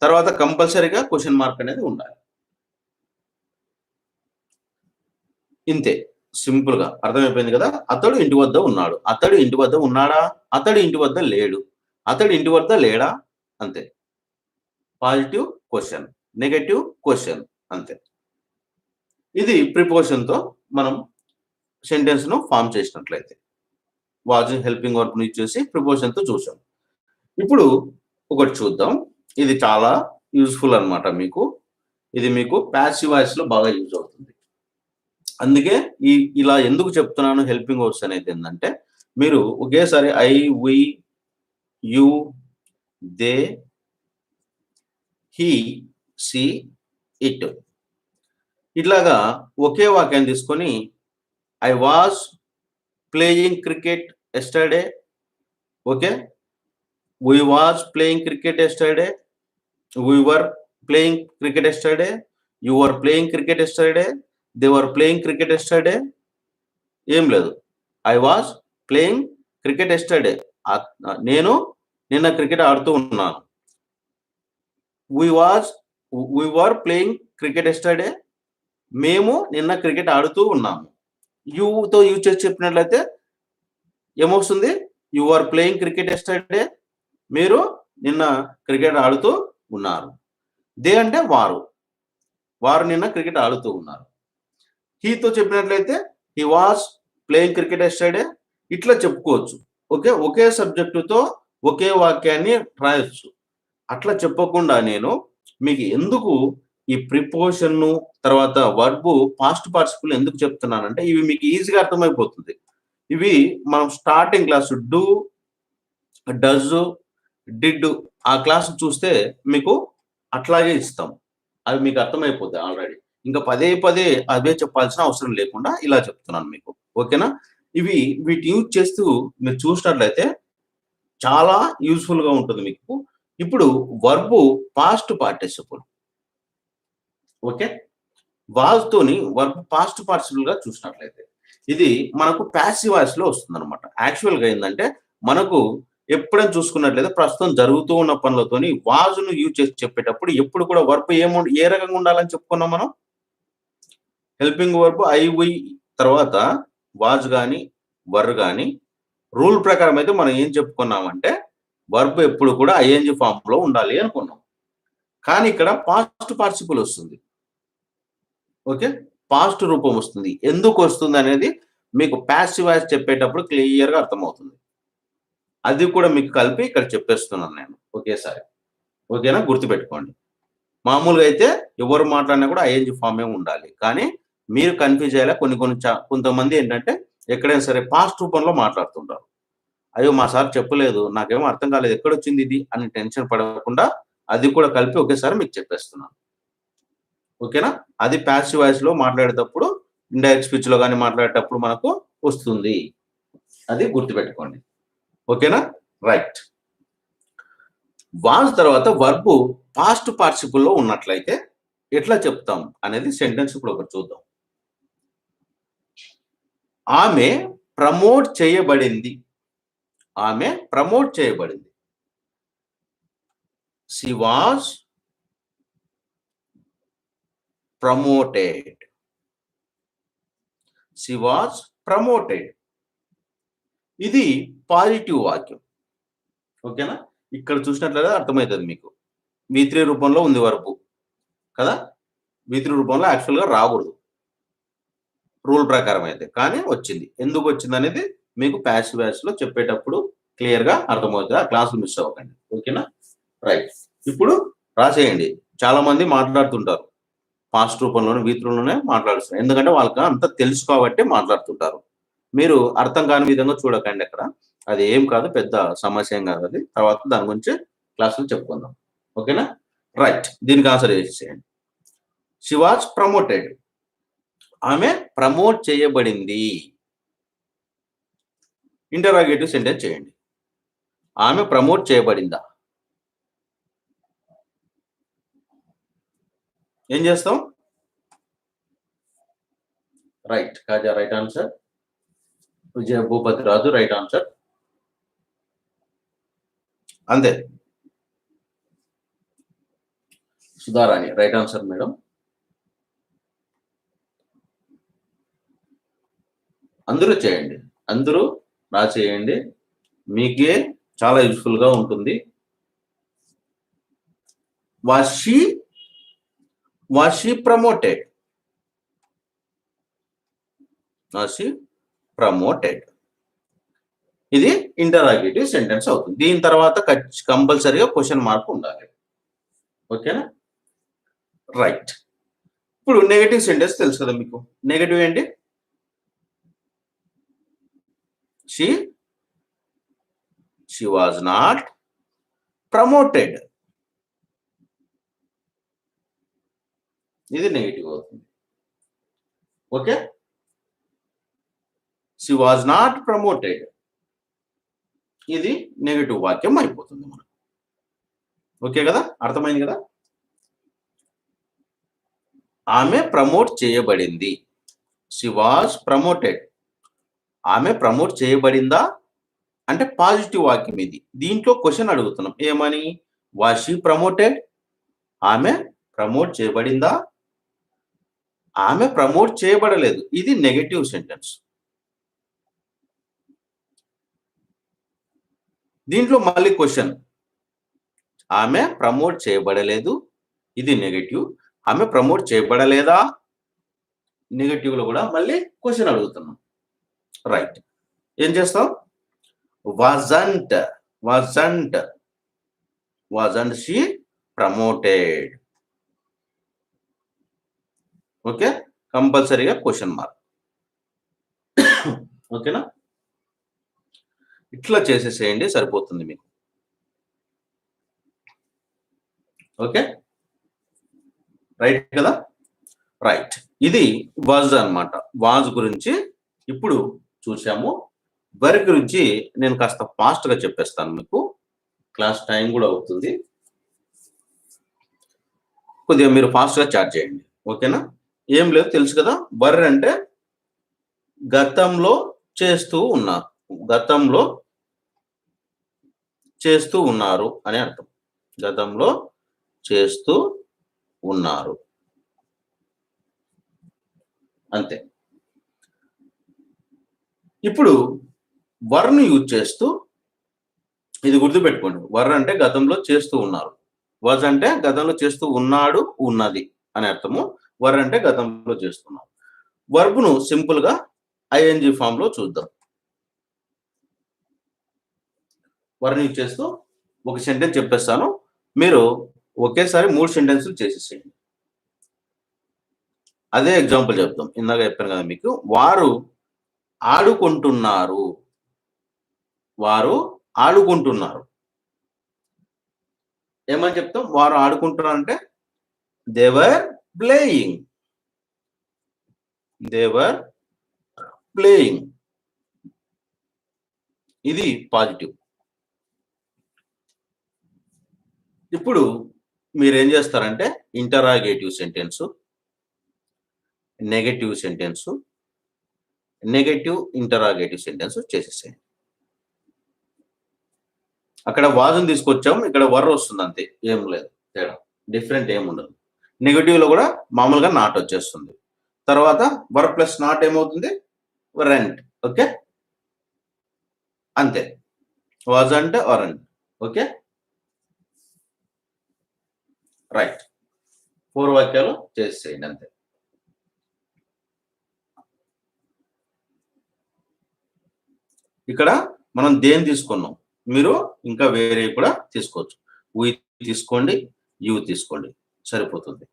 Speaker 1: తర్వాత కంపల్సరీగా క్వశ్చన్ మార్క్ అనేది ఉండాలి. ఇంతే, సింపుల్ గా అర్థమైపోయింది కదా. అతడు ఇంటి వద్ద ఉన్నాడు, అతడు ఇంటి వద్ద ఉన్నాడా, అతడు ఇంటి వద్ద లేడు, అతడు ఇంటి వద్ద లేడా, అంతే. పాజిటివ్ క్వశ్చన్, నెగటివ్ క్వశ్చన్, అంతే. ఇది ప్రిపోజిషన్ తో మనం సెంటెన్స్ ను ఫామ్ చేసినట్లయితే వాజ్ హెల్పింగ్ వర్బ్ ను ఇచ్చేసి ప్రిపోజిషన్ తో చూసాం. ఇప్పుడు ఒకటి చూద్దాం, ఇది చాలా యూస్ఫుల్ అన్నమాట మీకు. ఇది మీకు ప్యాసివ్ వాయిస్ లో బాగా యూజ్ అవుతుంది. అందుకే ఇలా ఎందుకు చెప్తున్నాను హెల్పింగ్ వర్బ్స్ అనేది ఏంటంటే, మీరు ఒకేసారి I, we, you, they, he, she, it ఇట్లాగా ఒకే వాక్యాన్ని తీసుకొని I was playing cricket yesterday, okay, we was playing cricket yesterday, we were playing cricket yesterday, you were playing cricket yesterday, they were playing cricket yesterday. ఏం లేదు, I was playing cricket yesterday, నేను నిన్న cricket ఆడుతూ ఉన్నాను. we were playing cricket yesterday, మేము నిన్న cricket ఆడుతూ ఉన్నాము. యూతో యూజ్ చేసి చెప్పినట్లయితే ఏమొస్తుంది, you are playing cricket yesterday, మీరు నిన్న క్రికెట్ ఆడుతూ ఉన్నారు. దే అంటే వారు నిన్న క్రికెట్ ఆడుతూ ఉన్నారు. హీతో చెప్పినట్లయితే he was playing cricket yesterday, ఇట్లా చెప్పుకోవచ్చు. ఓకే, ఒకే సబ్జెక్టుతో ఒకే వాక్యాన్ని రాయొచ్చు. అట్లా చెప్పకుండా నేను మీకు ఎందుకు ఈ ప్రిపోజిషన్ తర్వాత వర్బ్ పాస్ట్ పార్టిసిపుల్ ఎందుకు చెప్తున్నానంటే, ఇవి మీకు ఈజీగా అర్థమైపోతుంది. ఇవి మనం starting class do, does, did ఆ క్లాస్ చూస్తే మీకు అట్లాగే ఇస్తాం. అవి మీకు అర్థమైపోతాయి ఆల్రెడీ. ఇంకా పదే పదే అవే చెప్పాల్సిన అవసరం లేకుండా ఇలా చెప్తున్నాను మీకు. ఓకేనా? వీటి యూజ్ చేస్తూ మీరు చూసినట్లయితే చాలా యూస్ఫుల్ గా ఉంటుంది మీకు. ఇప్పుడు verb past participle, okay, was తోని వర్బ్ పాస్ట్ పార్టిసిపుల్ గా చూసినట్లయితే ఇది మనకు ప్యాసివ్ వాయిస్ లో వస్తుంది అనమాట. యాక్చువల్ గా ఏంటంటే, మనకు ఎప్పుడైనా చూసుకున్నట్లయితే ప్రస్తుతం జరుగుతూ ఉన్న పనులతోని వాజును యూజ్ చేసి చెప్పేటప్పుడు ఎప్పుడు కూడా వర్బ్ ఏ రకంగా ఉండాలని చెప్పుకున్నాం మనం. హెల్పింగ్ వర్బ్ ఐ, వి తర్వాత వాజ్ గాని వర్ గాని రూల్ ప్రకారం అయితే మనం ఏం చెప్పుకున్నామంటే వర్బ్ ఎప్పుడు కూడా ఐఎన్జి ఫామ్ లో ఉండాలి అనుకున్నాం. కానీ ఇక్కడ పాస్ట్ పార్టిసిపుల్ వస్తుంది. ఓకే, పాస్ట్ రూపం వస్తుంది. ఎందుకు వస్తుంది అనేది మీకు ప్యాసివ్ వాయిస్ చెప్పేటప్పుడు క్లియర్ గా అర్థమవుతుంది. అది కూడా మీకు కలిపి ఇక్కడ చెప్పేస్తున్నాను నేను ఒకేసారి. ఓకేనా? గుర్తుపెట్టుకోండి. మామూలుగా అయితే ఎవరు మాట్లాడినా కూడా ఐఎన్జి ఫామే ఉండాలి. కానీ మీరు కన్ఫ్యూజ్ అయ్యేలా కొంతమంది ఏంటంటే ఎక్కడైనా సరే పాస్ట్ రూపంలో మాట్లాడుతుంటారు. అయ్యో మా సార్ చెప్పలేదు, నాకేమో అర్థం కాలేదు, ఎక్కడొచ్చింది ఇది అని టెన్షన్ పడకుండా అది కూడా కలిపి ఒకేసారి మీకు చెప్పేస్తున్నాను. ఓకేనా? అది ప్యాసివ్ వాయిస్ లో మాట్లాడేటప్పుడు, ఇండైరెక్ట్ స్పీచ్ లో కానీ మాట్లాడేటప్పుడు మనకు వస్తుంది. అది గుర్తుపెట్టుకోండి. ఓకేనా? రైట్. వాజ్ తర్వాత వర్బ్ పాస్ట్ పార్టిసిపుల్ లో ఉన్నట్లయితే ఎట్లా చెప్తాం అనేది సెంటెన్స్ ఇప్పుడు ఒకటి చూద్దాం. ఆమె ప్రమోట్ చేయబడింది. ఆమె ప్రమోట్ చేయబడింది. She was promoted. She was promoted. ఇది పాజిటివ్ వాక్యం. ఓకేనా? ఇక్కడ చూసినట్లయితే అర్థమవుతుంది మీకు. V3 రూపంలో ఉంది వర్బ్ కదా. V3 రూపంలో యాక్చువల్ గా రాకూడదు రూల్ ప్రకారం అయితే, కానీ వచ్చింది. ఎందుకు వచ్చింది అనేది మీకు ప్యాసివ్ వాయిస్ లో చెప్పేటప్పుడు క్లియర్ గా అర్థమవుతుంది. ఆ క్లాసులు మిస్ అవ్వకండి. ఓకేనా? రైట్. ఇప్పుడు రాసేయండి. చాలా మంది మాట్లాడుతుంటారు పాస్ట్ రూపంలోనే, V3 లోనే మాట్లాడుతున్నారు. ఎందుకంటే వాళ్ళకి అంత తెలుసు కాబట్టి మాట్లాడుతుంటారు. మీరు అర్థం కాని విధంగా చూడకండి అక్కడ. అది ఏం కాదు, పెద్ద సమస్య ఏం కాదు. అది తర్వాత దాని గురించి క్లాసులు చెప్పుకుందాం. ఓకేనా? రైట్. దీనికి ఆన్సర్ చేసేయండి. She was promoted. ఆమె ప్రమోట్ చేయబడింది. ఇంటరాగేటివ్ సెంటెన్స్ చేయండి. ఆమె ప్రమోట్ చేయబడిందా? ఏం చేస్తాం? Right. Kaja right answer. Vijaya Bhupathi Raju right answer. అంతే. Sudharani right answer madam. అందరూ చేయండి, అందరూ రాసేయండి, మీకే చాలా యూస్ఫుల్ గా ఉంటుంది. Was she promoted? Was she promoted? ఇది ఇంటరాగేటివ్ సెంటెన్స్ అవుతుంది. దీని తర్వాత కంపల్సరీగా క్వశ్చన్ మార్క్ ఉండాలి. ఓకేనా? రైట్. ఇప్పుడు నెగటివ్ సెంటెన్స్ తెలుసు కదా మీకు. నెగటివ్ ఏంటి? she was not promoted. ఇది నెగటివ్ అవుతుంది. Okay, she was not promoted, ఇది నెగటివ్ వాక్యం అయిపోతుంది మనకు. ఓకే కదా, అర్థమైంది కదా. ఆమె ప్రమోట్ చేయబడింది. she was promoted. ఆమె ప్రమోట్ చేయబడిందా అంటే పాజిటివ్ వాక్యం ఇది. దీంట్లో క్వశ్చన్ అడుగుతున్నాం ఏమని? Was she promoted? ఆమె ప్రమోట్ చేయబడిందా? ఆమె ప్రమోట్ చేయబడలేదు, ఇది నెగటివ్ సెంటెన్స్. దీంట్లో మళ్ళీ క్వశ్చన్, ఆమె ప్రమోట్ చేయబడలేదు, ఇది నెగటివ్. ఆమె ప్రమోట్ చేయబడలేదా, నెగటివ్ లో కూడా మళ్ళీ క్వశ్చన్ అడుగుతున్నాం. రైట్. ఏం చేస్తాం? wasn't she promoted? ఓకే, కంపల్సరీగా క్వశ్చన్ మార్క్. ఓకేనా? ఇట్లా చేసేసేయండి, సరిపోతుంది మీకు. ఓకే, రైట్ కదా. రైట్, ఇది వాజ్ అన్నమాట. వాజ్ గురించి ఇప్పుడు చూసాము. వర్ గురించి నేను కాస్త ఫాస్ట్ గా చెప్పేస్తాను మీకు, క్లాస్ టైం కూడా అవుతుంది. కొద్దిగా మీరు ఫాస్ట్ గా చాట్ చేయండి. ఓకేనా? ఏం లేదు, తెలుసు కదా. వర్ అంటే గతంలో చేస్తూ ఉన్నారు, గతంలో చేస్తూ ఉన్నారు అని అర్థం. గతంలో చేస్తూ ఉన్నారు, అంతే. ఇప్పుడు వర్ను యూజ్ చేస్తూ, ఇది గుర్తుపెట్టుకోండి, వర్ అంటే గతంలో చేస్తూ ఉన్నారు, వాజ్ అంటే గతంలో చేస్తూ ఉన్నాడు, ఉన్నది అని అర్థము. వర్ అంటే గతంలో చేస్తున్నాం. వర్బ్ను సింపుల్ గా ఐఎన్జి ఫామ్ లో చూద్దాం. వర్ని యూజ్ చేస్తూ ఒక సెంటెన్స్ చెప్పేస్తాను, మీరు ఒకేసారి 3 సెంటెన్సులు చేసేసేయండి. అదే ఎగ్జాంపుల్ చెప్తాం. ఇందాక చెప్పాను కదా మీకు, వారు ఆడుకుంటున్నారు. వారు ఆడుకుంటున్నారు ఏమని చెప్తాం? వారు ఆడుకుంటున్నారు అంటే they were playing. They were playing, ఇది పాజిటివ్. ఇప్పుడు మీరేం చేస్తారంటే interrogative sentence, negative sentence, negative interrogative sentence చేసేసేయండి. అక్కడ వాజుని తీసుకొచ్చాం, ఇక్కడ వర్ వస్తుంది, అంతే, ఏం లేదు తేడా, డిఫరెంట్ ఏం ఉండదు. నెగటివ్ లో కూడా మామూలుగా నాట్ వచ్చేస్తుంది. తర్వాత వర్ ప్లస్ నాట్ ఏమవుతుంది? రెంట్. ఓకే, అంతే. వాజ్ అంటే వరంట్. Okay, right. 4 వాక్యాలు చేసేయండి, అంతే. ఇక్కడ మనం దేని తీసుకున్నాం, మీరు ఇంకా వేరే కూడా తీసుకోవచ్చు. వి తీసుకోండి, యు తీసుకోండి, సరిపోతుంది.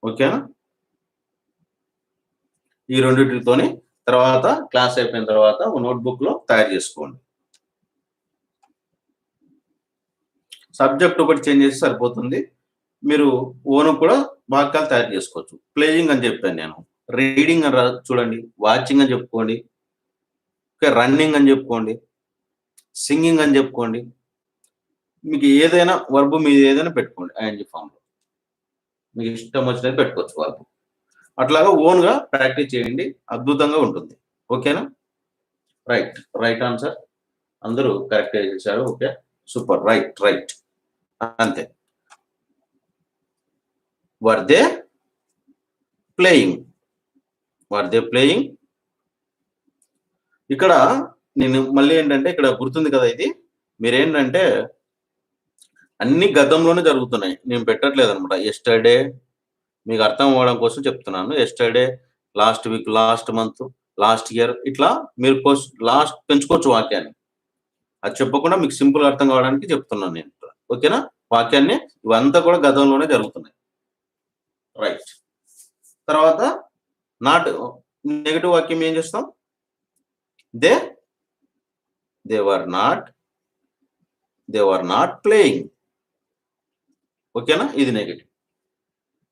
Speaker 1: ఓకేనా? ఈ రెండింటితోని తర్వాత క్లాస్ అయిపోయిన తర్వాత నోట్బుక్ లో తయారు చేసుకోండి. సబ్జెక్ట్ ఒకటి చేంజ్ చేసి సరిపోతుంది. మీరు ఓన్ కూడా వాక్యాలు తయారు చేసుకోవచ్చు. ప్లేయింగ్ అని చెప్పాను నేను, రీడింగ్ అని చూడండి, వాచింగ్ అని చెప్పుకోండి, రన్నింగ్ అని చెప్పుకోండి, సింగింగ్ అని చెప్పుకోండి. మీకు ఏదైనా వర్బ్ మీద ఏదైనా పెట్టుకోండి ఐఎన్జి ఫామ్ లో, మీకు ఇష్టం వచ్చినది పెట్టుకోవచ్చు వర్బ్. అట్లాగా ఓన్గా ప్రాక్టీస్ చేయండి, అద్భుతంగా ఉంటుంది. ఓకేనా? రైట్. రైట్ ఆన్సర్ అందరూ కరెక్ట్ చేశారు. Okay, super. రైట్ రైట్ అంతే. Were they playing, were they playing. ఇక్కడ నేను మళ్ళీ ఏంటంటే ఇక్కడ గుర్తుంది కదా, ఇది మీరేంటంటే అన్ని గతంలోనే జరుగుతున్నాయి, నేను పెట్టట్లేదు అనమాట. ఎస్టర్డే మీకు అర్థం అవ్వడం కోసం చెప్తున్నాను. Yesterday, last week, last month, last year, ఇట్లా మీరు లాస్ట్ పెంచుకోవచ్చు వాక్యాన్ని. అది చెప్పకుండా మీకు సింపుల్ అర్థం కావడానికి చెప్తున్నాను నేను. ఓకేనా? వాక్యాన్ని ఇవంతా కూడా గతంలోనే జరుగుతున్నాయి. రైట్. తర్వాత నాట్ నెగటివ్ వాక్యం ఏం చేస్తాం? They were not playing. ఓకేనా? ఇది నెగటివ్.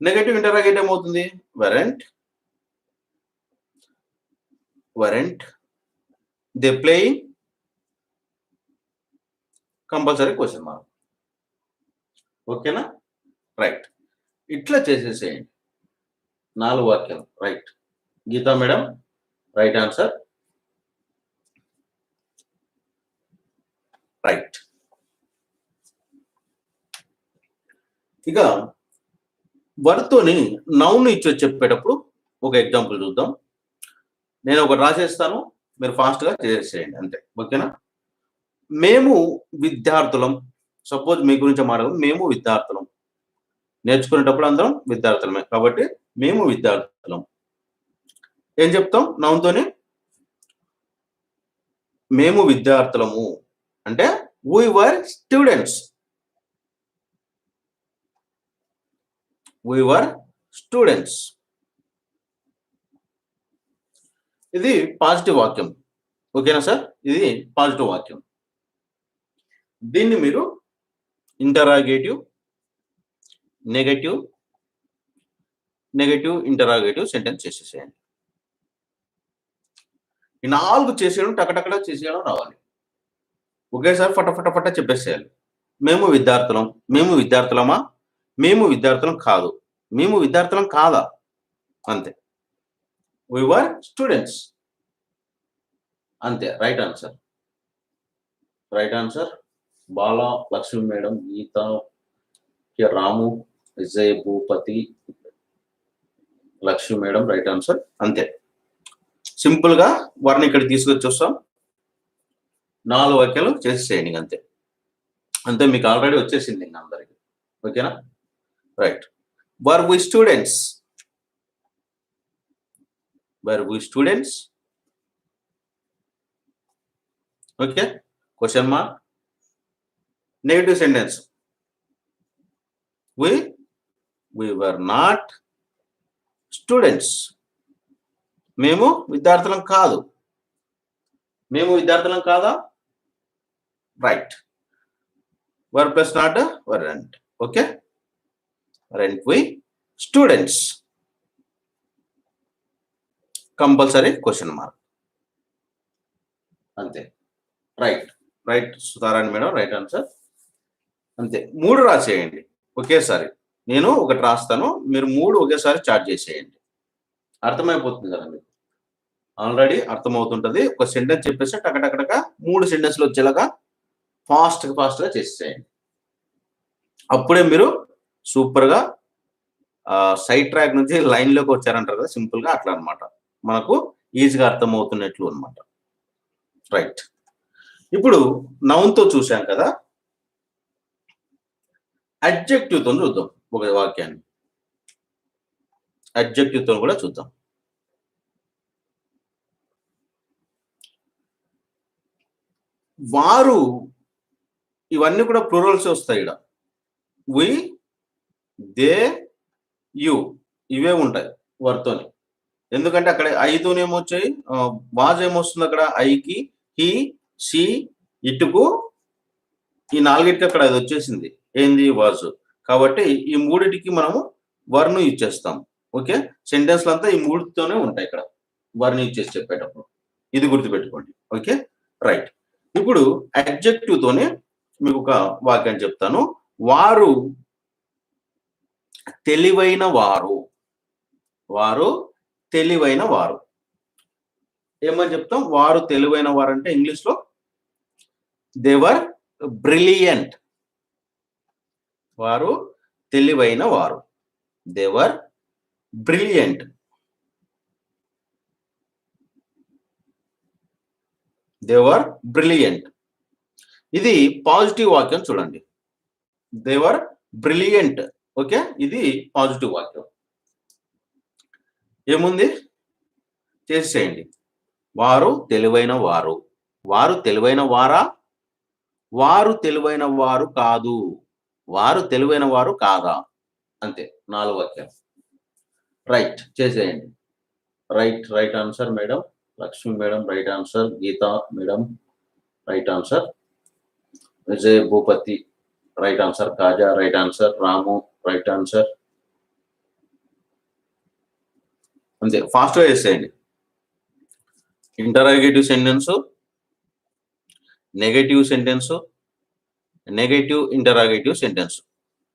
Speaker 1: నెగటివ్ ఇంటరాగేట్ ఏమవుతుంది? Weren't they playing, compulsory question mark. ఓకేనా? రైట్. ఇట్లా చేసేసేయండి 4 వాక్యాలు. Right. Geetha madam right answer. Right. ఇక వర్తోని నౌన్ ఇచ్చి చెప్పేటప్పుడు ఒక ఎగ్జాంపుల్ చూద్దాం. నేను ఒకటి రాసేస్తాను, మీరు ఫాస్ట్గా చేసేసేయండి అంతే. ఓకేనా? మేము విద్యార్థులం. సపోజ్ మీ గురించి మాట్లాడదాం. మేము విద్యార్థులం, నేర్చుకునేటప్పుడు అందరం విద్యార్థులమే కాబట్టి మేము విద్యార్థులం. ఏం చెప్తాం నౌన్తోని? మేము విద్యార్థులము అంటే we were students. ఇది పాజిటివ్ వాక్యం. ఓకేనా సార్? ఇది పాజిటివ్ వాక్యం. దీన్ని మీరు ఇంటరాగేటివ్, నెగటివ్ ఇంటరాగేటివ్ సెంటెన్స్ చేసేసేయండి. ఈ 4 చేసేయడం టకటకట చేసేయడం రావాలి. ఒకేసారి ఫట చెప్పేసేయాలి. మేము విద్యార్థులం. మేము విద్యార్థులమా? మేము విద్యార్థులం కాదు. మేము విద్యార్థులం కాదా? అంతే. we were students. అంతే. Right answer. Bala, Lakshmi madam, Geetha, Ramu, Vijay, Bhupathi, Lakshmi madam right answer. అంతే. సింపుల్ గా వారిని ఇక్కడ తీసుకొచ్చి వస్తాం. 4 వాక్యాలు చేసేసేయండి అంతే. అంతే, మీకు ఆల్రెడీ వచ్చేసింది అందరికి. ఓకేనా? Right. Were we students. Okay, question mark. Negative sentence we were not students. మేము విద్యార్థులం కాదు. మేము విద్యార్థులం కాదా? Right. Were plus not weren't. Okay, weren't we students, compulsory question mark. అంతే. Right Sudharani madam right answer. అంతే. 3 రాసేయండి ఒకేసారి. నేను ఒకటి రాస్తాను, మీరు 3 ఒకేసారి చార్జ్ చేసేయండి. అర్థమైపోతుంది కదా మీకు? ఆల్రెడీ అర్థమవుతుంటది. ఒక సెంటెన్స్ చెప్పేసి టకటకటక 3 సెంటెన్స్లు వచ్చేలాగా ఫాస్ట్గా చేసేయండి. అప్పుడే మీరు సూపర్గా సైడ్ ట్రాక్ నుంచి లైన్లోకి వచ్చారంటారు కదా, సింపుల్గా అట్లా అనమాట. మనకు ఈజీగా అర్థమవుతున్నట్లు అనమాట. రైట్. ఇప్పుడు నౌన్తో చూసాం కదా, అడ్జెక్టివ్తో చూద్దాం ఒక వాక్యాన్ని. అడ్జెక్టివ్తో కూడా చూద్దాం. వారు, ఇవన్నీ కూడా ప్లూరల్స్ వస్తాయి ఇక్కడ. వి, దే, యు ఇవే ఉంటాయి వారితోని. ఎందుకంటే అక్కడ ఐతోనేమొచ్చాయి, వాజ్ ఏమొస్తుంది అక్కడ? ఐకి, హీ, షీ, ఇటుకు, ఈ 4టికి అక్కడ అది వచ్చేసింది. ఏంది? వాజ్. కాబట్టి ఈ 3టికి మనము వర్ను ఇచ్చేస్తాం. ఓకే, సెంటెన్స్లు అంతా ఈ 3తోనే ఉంటాయి ఇక్కడ వర్ను ఇచ్చేసి చెప్పేటప్పుడు. ఇది గుర్తుపెట్టుకోండి. Okay, right. ఇప్పుడు అడ్జెక్టివ్తోనే మీకు ఒక వాక్యం చెప్తాను. వారు తెలివైన వారు. వారు తెలివైన వారు. ఏమని చెప్తాం? వారు తెలివైన వారు అంటే ఇంగ్లీష్‌లో దే వర్ బ్రిలియంట్. వారు తెలివైన వారు. They were brilliant. They were brilliant. ఇది పాజిటివ్ వాక్యం చూడండి. They were brilliant. ఓకే, ఇది పాజిటివ్ వాక్యం. ఏముంది? చేసేయండి. వారు తెలివైన వారు. వారు తెలివైన వారా? వారు తెలివైన వారు కాదు. వారు తెలివైన వారు కాదా? అంతే. 4 వాక్యాలు. రైట్, చేసేయండి. Right answer madam. Lakshmi madam right answer. Geetha madam right answer. Vijay Bhupathi right answer. Kaja right answer. Ramu right answer. అంతే, ఫాస్ట్‌గా చేసేయండి. Interrogative sentence, negative sentence, negative interrogative sentence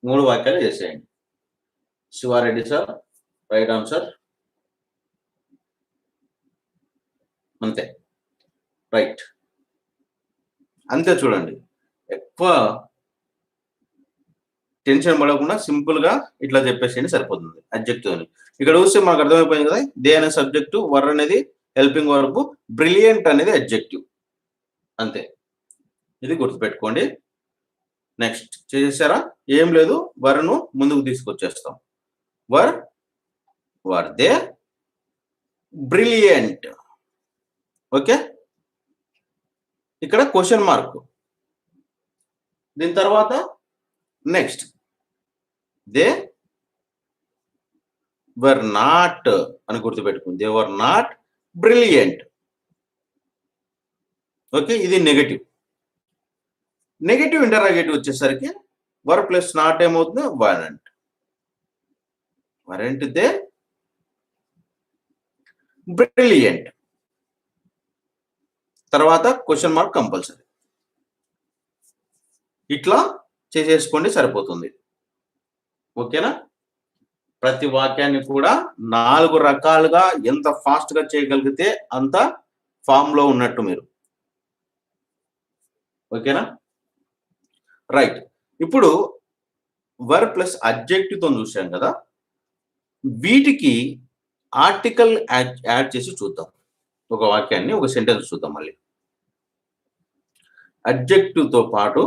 Speaker 1: 3 వాక్యాలు చేసేయండి. Shiva Reddy sir right answer. అంతే, రైట్. అంతే చూడండి. ఎక్కువ టెన్షన్ పడకుండా సింపుల్‌గా ఇట్లా చెప్పేసేయండి సరిపోతుంది. అడ్జెక్టివ్ అని. ఇక్కడ చూస్తే మనకు అర్థమైపోయింది కదా! దే అనే సబ్జెక్టు, వర్ అనేది హెల్పింగ్ వర్బ్, బ్రిలియంట్ అనేది అడ్జెక్టివ్. అంతే. ఇది గుర్తుపెట్టుకోండి. నెక్స్ట్ చేసేసారా? ఏం లేదు, వర్‌ను ముందుకు తీసుకొచ్చేస్తాం. Were they brilliant. ఓకే, ఇక్కడ క్వెషన్ మార్క్. దీని తర్వాత నెక్స్ట్ దే వర్ నాట్ అని గుర్తుపెట్టుకోండి. They were not brilliant. Okay, ఇది నెగటివ్. నెగటివ్ ఇంటరాగేటివ్ వచ్చేసరికి వర్ ప్లస్ నాట్ ఏమవుతుంది? వరంట్. Weren't they brilliant. తర్వాత క్వెషన్ మార్క్ కంపల్సరీ. ఇట్లా చేసేసుకోండి సరిపోతుంది. ఓకేనా? ప్రతి వాక్యాన్ని కూడా 4 రకాలుగా ఎంత ఫాస్ట్‌గా చేయగలిగితే అంత ఫామ్‌లో ఉన్నట్టు మీరు. ఓకేనా? రైట్. ఇప్పుడు వర్ ప్లస్ అడ్జెక్టివ్‌తో చూసాం కదా! వీటికి ఆర్టికల్ యాడ్ చేసి చూద్దాం. ఒక వాక్యాన్ని, ఒక సెంటెన్స్ చూద్దాం మళ్ళీ. అడ్జెక్టివ్‌తో పాటు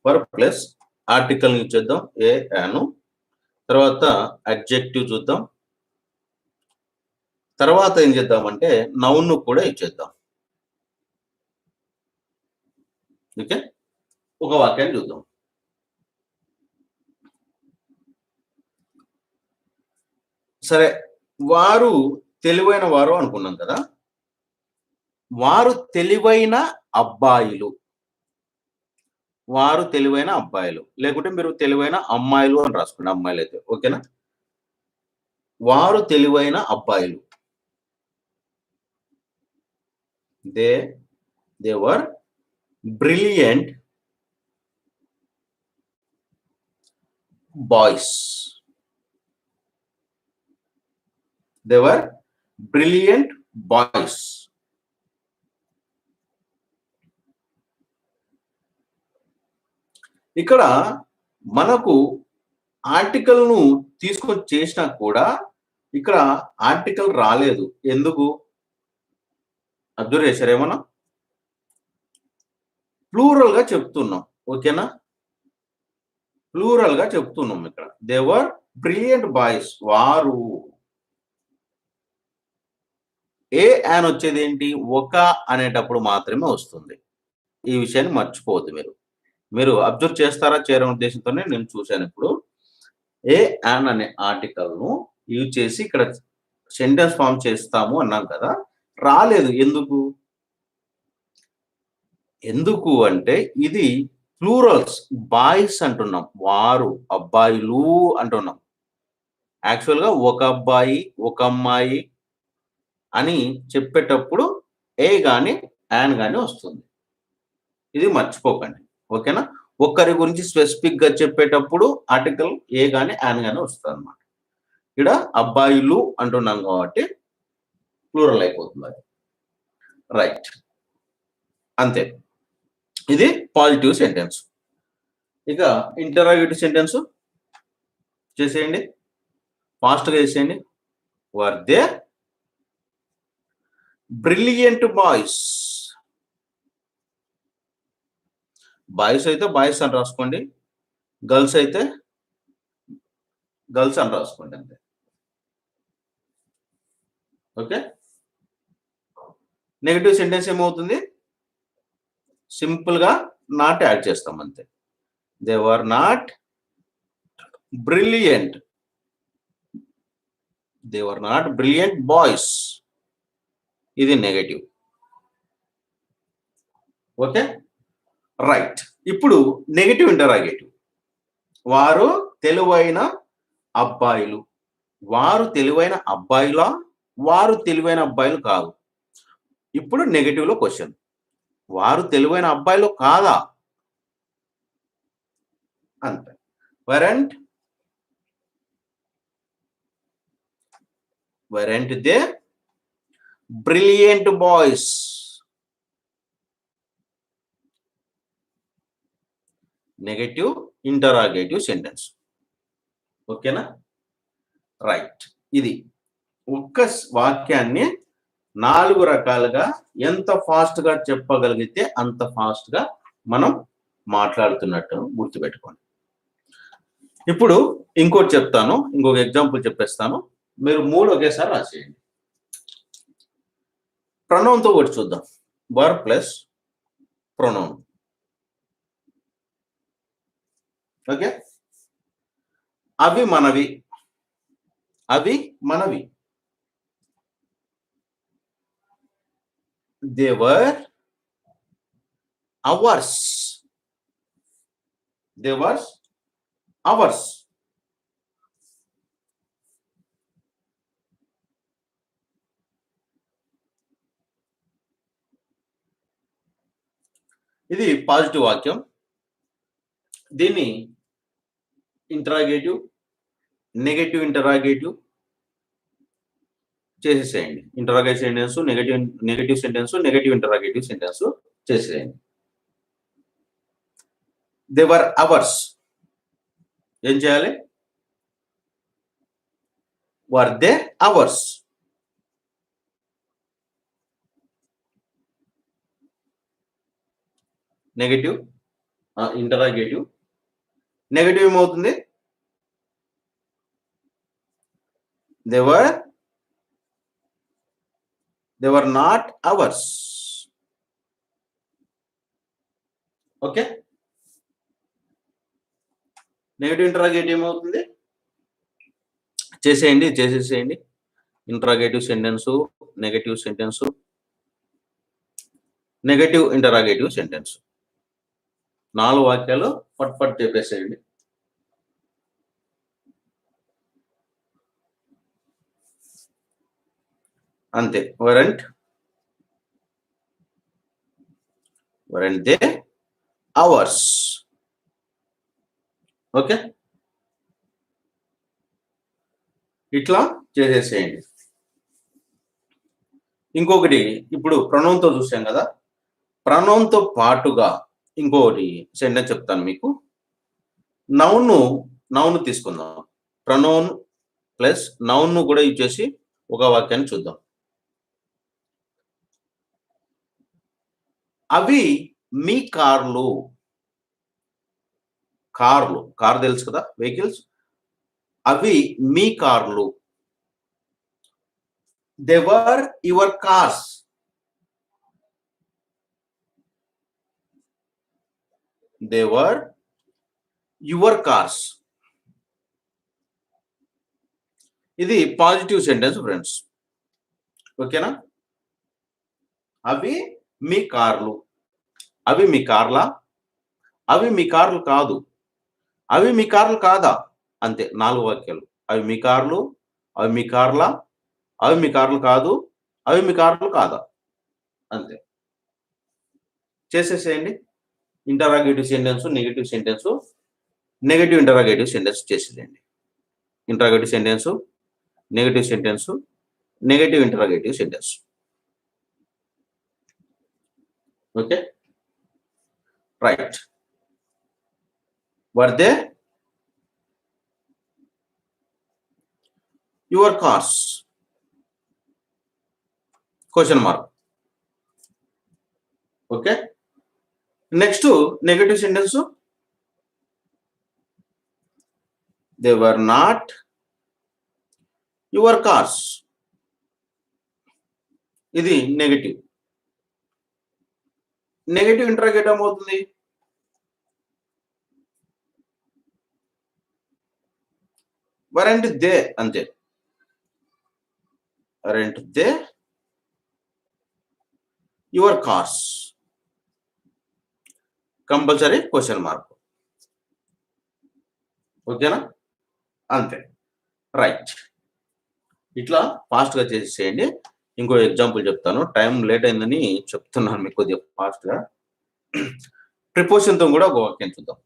Speaker 1: వర్ ప్లస్ ఆర్టికల్‌ని ఇచ్చేద్దాం. ఏ యాను. తర్వాత అడ్జెక్టివ్ చూద్దాం. తర్వాత ఏం చేద్దామంటే నౌన్‌ను కూడా ఇచ్చేద్దాం. ఓకే, ఒక వాక్యాన్ని చూద్దాం. సరే, వారు తెలివైన వారు అనుకున్నాం కదా! వారు తెలివైన అబ్బాయిలు. వారు తెలివైన అబ్బాయిలు. లేకుంటే మీరు తెలివైన అమ్మాయిలు అని రాసుకోండి, అమ్మాయిలైతే. ఓకేనా? వారు తెలివైన అబ్బాయిలు. They were brilliant boys. They were brilliant boys. ఇక్కడ మనకు ఆర్టికల్‌ను తీసుకొని చేసినా కూడా ఇక్కడ ఆర్టికల్ రాలేదు. ఎందుకు? అబ్జర్వ్ చేశారా ఏమన్నా? ప్లూరల్‌గా చెప్తున్నాం. ఓకేనా? ప్లూరల్‌గా చెప్తున్నాం ఇక్కడ. They were brilliant boys. వారు. ఏ యాన్ వచ్చేదేంటి? ఒక అనేటప్పుడు మాత్రమే వస్తుంది. ఈ విషయాన్ని మర్చిపోవద్దు మీరు. మీరు అబ్జర్వ్ చేస్తారా? చేయరనే ఉద్దేశంతోనే నేను చూసాను ఇప్పుడు. ఏ యాన్ అనే ఆర్టికల్‌ను యూజ్ చేసి ఇక్కడ సెంటెన్స్ ఫార్మ్ చేస్తాము అన్నాం కదా! రాలేదు. ఎందుకు? ఎందుకు అంటే ఇది ప్లూరల్స్. బాయ్స్ అంటున్నాం. వారు, అబ్బాయిలు అంటున్నాం. యాక్చువల్‌గా ఒక అబ్బాయి, ఒక అమ్మాయి అని చెప్పేటప్పుడు ఏ గాని, యాన్ గాని వస్తుంది. ఇది మర్చిపోకండి. ఓకేనా? ఒక్కరి గురించి స్పెసిఫిక్‌గా చెప్పేటప్పుడు ఆర్టికల్ ఏ గాని, యాన్ గాని వస్తదన్నమాట. ఇక్కడ అబ్బాయిలు అంటున్నాం కాబట్టి ప్లూరల్ అయిపోతుంది అది. రైట్, అంతే. ఇది పాజిటివ్ సెంటెన్స్. ఇక ఇంటరాగేటివ్ సెంటెన్స్ చేసేయండి, ఫాస్ట్గా చేసేయండి. వర్ దే బ్రిలియంట్ బాయ్స్. బాయ్స్ అయితే బాయ్స్ అని రాసుకోండి, గర్ల్స్ అయితే గర్ల్స్ అని రాసుకోండి, అంతే. ఓకే. నెగటివ్ సెంటెన్స్ ఏమవుతుంది? సింపుల్ గా నాట్ యాడ్ చేస్తాం, అంతే. They were not brilliant. They were not brilliant boys. ఇది నెగటివ్. Okay, right. ఇప్పుడు నెగటివ్ ఇంటరాగేటివ్. వారు తెలివైన అబ్బాయిలు. వారు తెలివైన అబ్బాయిలా? వారు తెలివైన అబ్బాయిలు కాదు. ఇప్పుడు నెగటివ్ లో క్వశ్చన్, వారు తెలివైన అబ్బాయిలు కాదా? అంతే. weren't they brilliant boys? Negative interrogative sentence. ఓకేనా? రైట్. ఇది ఒక్క వాక్యాన్ని 4 రకాలుగా ఎంత ఫాస్ట్ గా చెప్పగలిగితే అంత ఫాస్ట్ గా మనం మాట్లాడుతున్నట్టు గుర్తుపెట్టుకోండి. ఇప్పుడు ఇంకోటి చెప్తాను, ఇంకొక ఎగ్జాంపుల్ చెప్పేస్తాను, మీరు 3 ఒకేసారి రాసేయండి. ప్రొనౌన్తో ఒకటి చూద్దాం. Verb plus pronoun. ఓకే. అవి మనవి. అవి మనవి. They were ours. They were ours. ఇది పాజిటివ్ వాక్యం. దీన్ని ఇంటరాగేటివ్, నెగటివ్ ఇంటరాగేటివ్ చేసేసేయండి. Interrogative sentence, negative sentence, negative interrogative sentence చేసేయండి. They were ours. ఏం చేయాలి? Were they ours. Negative interrogative. Negative ఏమవుతుంది? They were not ours. Okay. Negative interrogative ఏమవుతుంది? చేసేసేయండి. Interrogative sentence, negative sentence, negative interrogative sentence. 4 వాక్యాలు పట్ చెప్పేసేయండి. అంతే. weren't they ours? ఓకే, ఇట్లా చేసేసేయండి. ఇంకొకటి, ఇప్పుడు ప్రొనౌన్తో చూసాం కదా, ప్రొనౌన్తో పాటుగా ఇంకొకటి సెంటెన్స్ చెప్తాను మీకు. నౌన్ తీసుకుందాం. ప్రొనౌన్ ప్లస్ నౌన్ కూడా యూజ్ చేసి ఒక వాక్యాన్ని చూద్దాం. అవి మీ కార్లు. కార్ తెలుసు కదా, వెహికల్స్. అవి మీ కార్లు. They were your cars. They were your cars. ఇది పాజిటివ్ సెంటెన్స్ ఫ్రెండ్స్. ఓకేనా? అవి మీ కార్లు. అవి మీ కార్లా? అవి మీ కార్లు కాదు. అవి మీ కార్లు కాదా? అంతే. 4 వాక్యాలు. అవి మీ కార్లు, అవి మీ కార్లా, అవి మీ కార్లు కాదు, అవి మీ కార్లు కాదా? అంతే. చేసేసేయండి. Interrogative sentence, negative sentence, negative interrogative sentence చేసేయండి. Interrogative sentence, negative sentence, negative interrogative sentence. Okay, right. Were they your cars? Question mark. Okay, next negative sentence, they were not your cars. ఇది negative. Negative interrogative ఏమవుతుంది? Weren't they, అంతే. Weren't they your cars? Compulsory question mark. ఓకేనా? అంతే, right. ఇట్లా ఫాస్ట్గా చేసేయండి. ఇంకో example చెప్తాను. టైం లేట్ అయిందని చెప్తున్నాను మీకు కొద్దిగా ఫాస్ట్గా. ప్రిపోజిషన్తో కూడా ఒక వాక్యం చూద్దాం.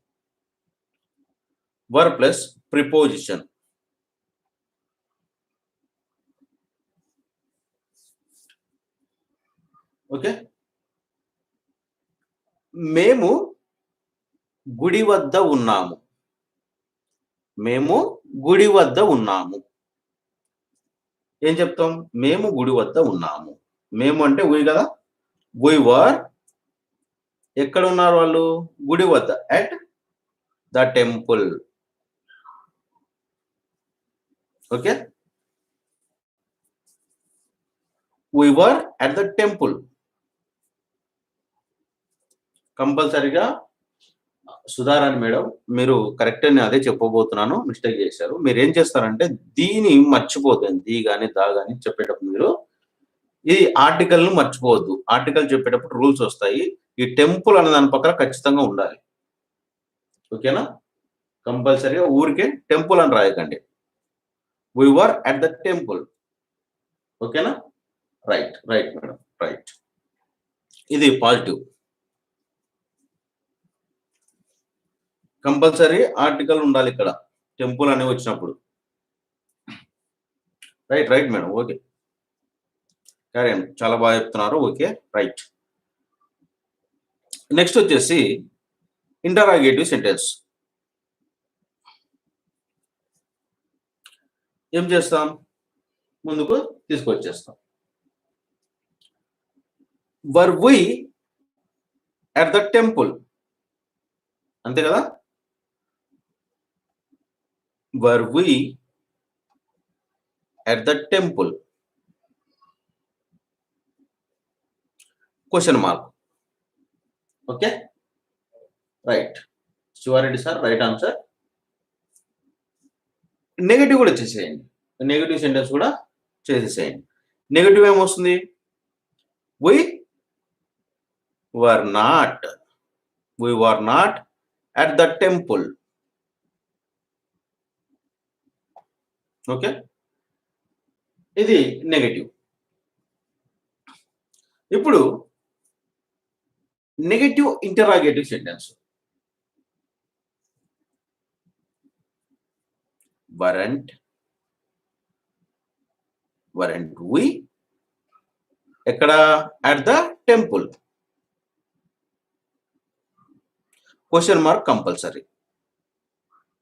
Speaker 1: Were plus preposition. ఓకే, మేము గుడి వద్ద ఉన్నాము. మేము గుడి వద్ద ఉన్నాము. ఏం చెప్తాం? మేము గుడి వద్ద ఉన్నాము. మేము అంటే ఉయ్ కదా. వి వర్, ఎక్కడ ఉన్నారు వాళ్ళు? గుడి వద్ద, at the temple. Okay, we were at the temple. కంపల్సరీగా సుధారాణి మేడం, మీరు కరెక్ట్ అని అదే చెప్పబోతున్నాను. మిస్టేక్ చేశారు. మీరు ఏం చేస్తారంటే దీని మర్చిపోతుంది. దీ గాని దా గాని చెప్పేటప్పుడు మీరు ఈ ఆర్టికల్ ను మర్చిపోవద్దు. ఆర్టికల్ చెప్పేటప్పుడు రూల్స్ వస్తాయి. ఈ టెంపుల్ అనే దాని పక్కన ఖచ్చితంగా ఉండాలి. ఓకేనా? కంపల్సరీగా ఊరికే టెంపుల్ అని రాయకండి. వి వర్ అట్ ద టెంపుల్. ఓకేనా? Right, right madam, right. ఇది పాజిటివ్. కంపల్సరీ ఆర్టికల్ ఉండాలి ఇక్కడ టెంపుల్ అని వచ్చినప్పుడు. Right, right madam. ఓకే, చాలా బాగా చెప్తున్నారు. Okay, right. నెక్స్ట్ వచ్చేసి ఇంటరాగేటివ్ సెంటెన్స్. ఏం చేస్తాం? ముందుకు తీసుకొచ్చేస్తాం. Were we at the temple? అంతే కదా. Were we at the temple? Question mark. Okay, right. Shiva Reddy sir, right answer. Negative కూడా చేసేయండి. నెగటివ్ సెంటెన్స్ కూడా చేసేసేయండి. నెగటివ్ ఏమొస్తుంది? We were not. We were not at the temple. Okay, ఇది negative. ఇప్పుడు negative interrogative sentence. Weren't, weren't we ఎక్కడ? At the temple. Question mark compulsory.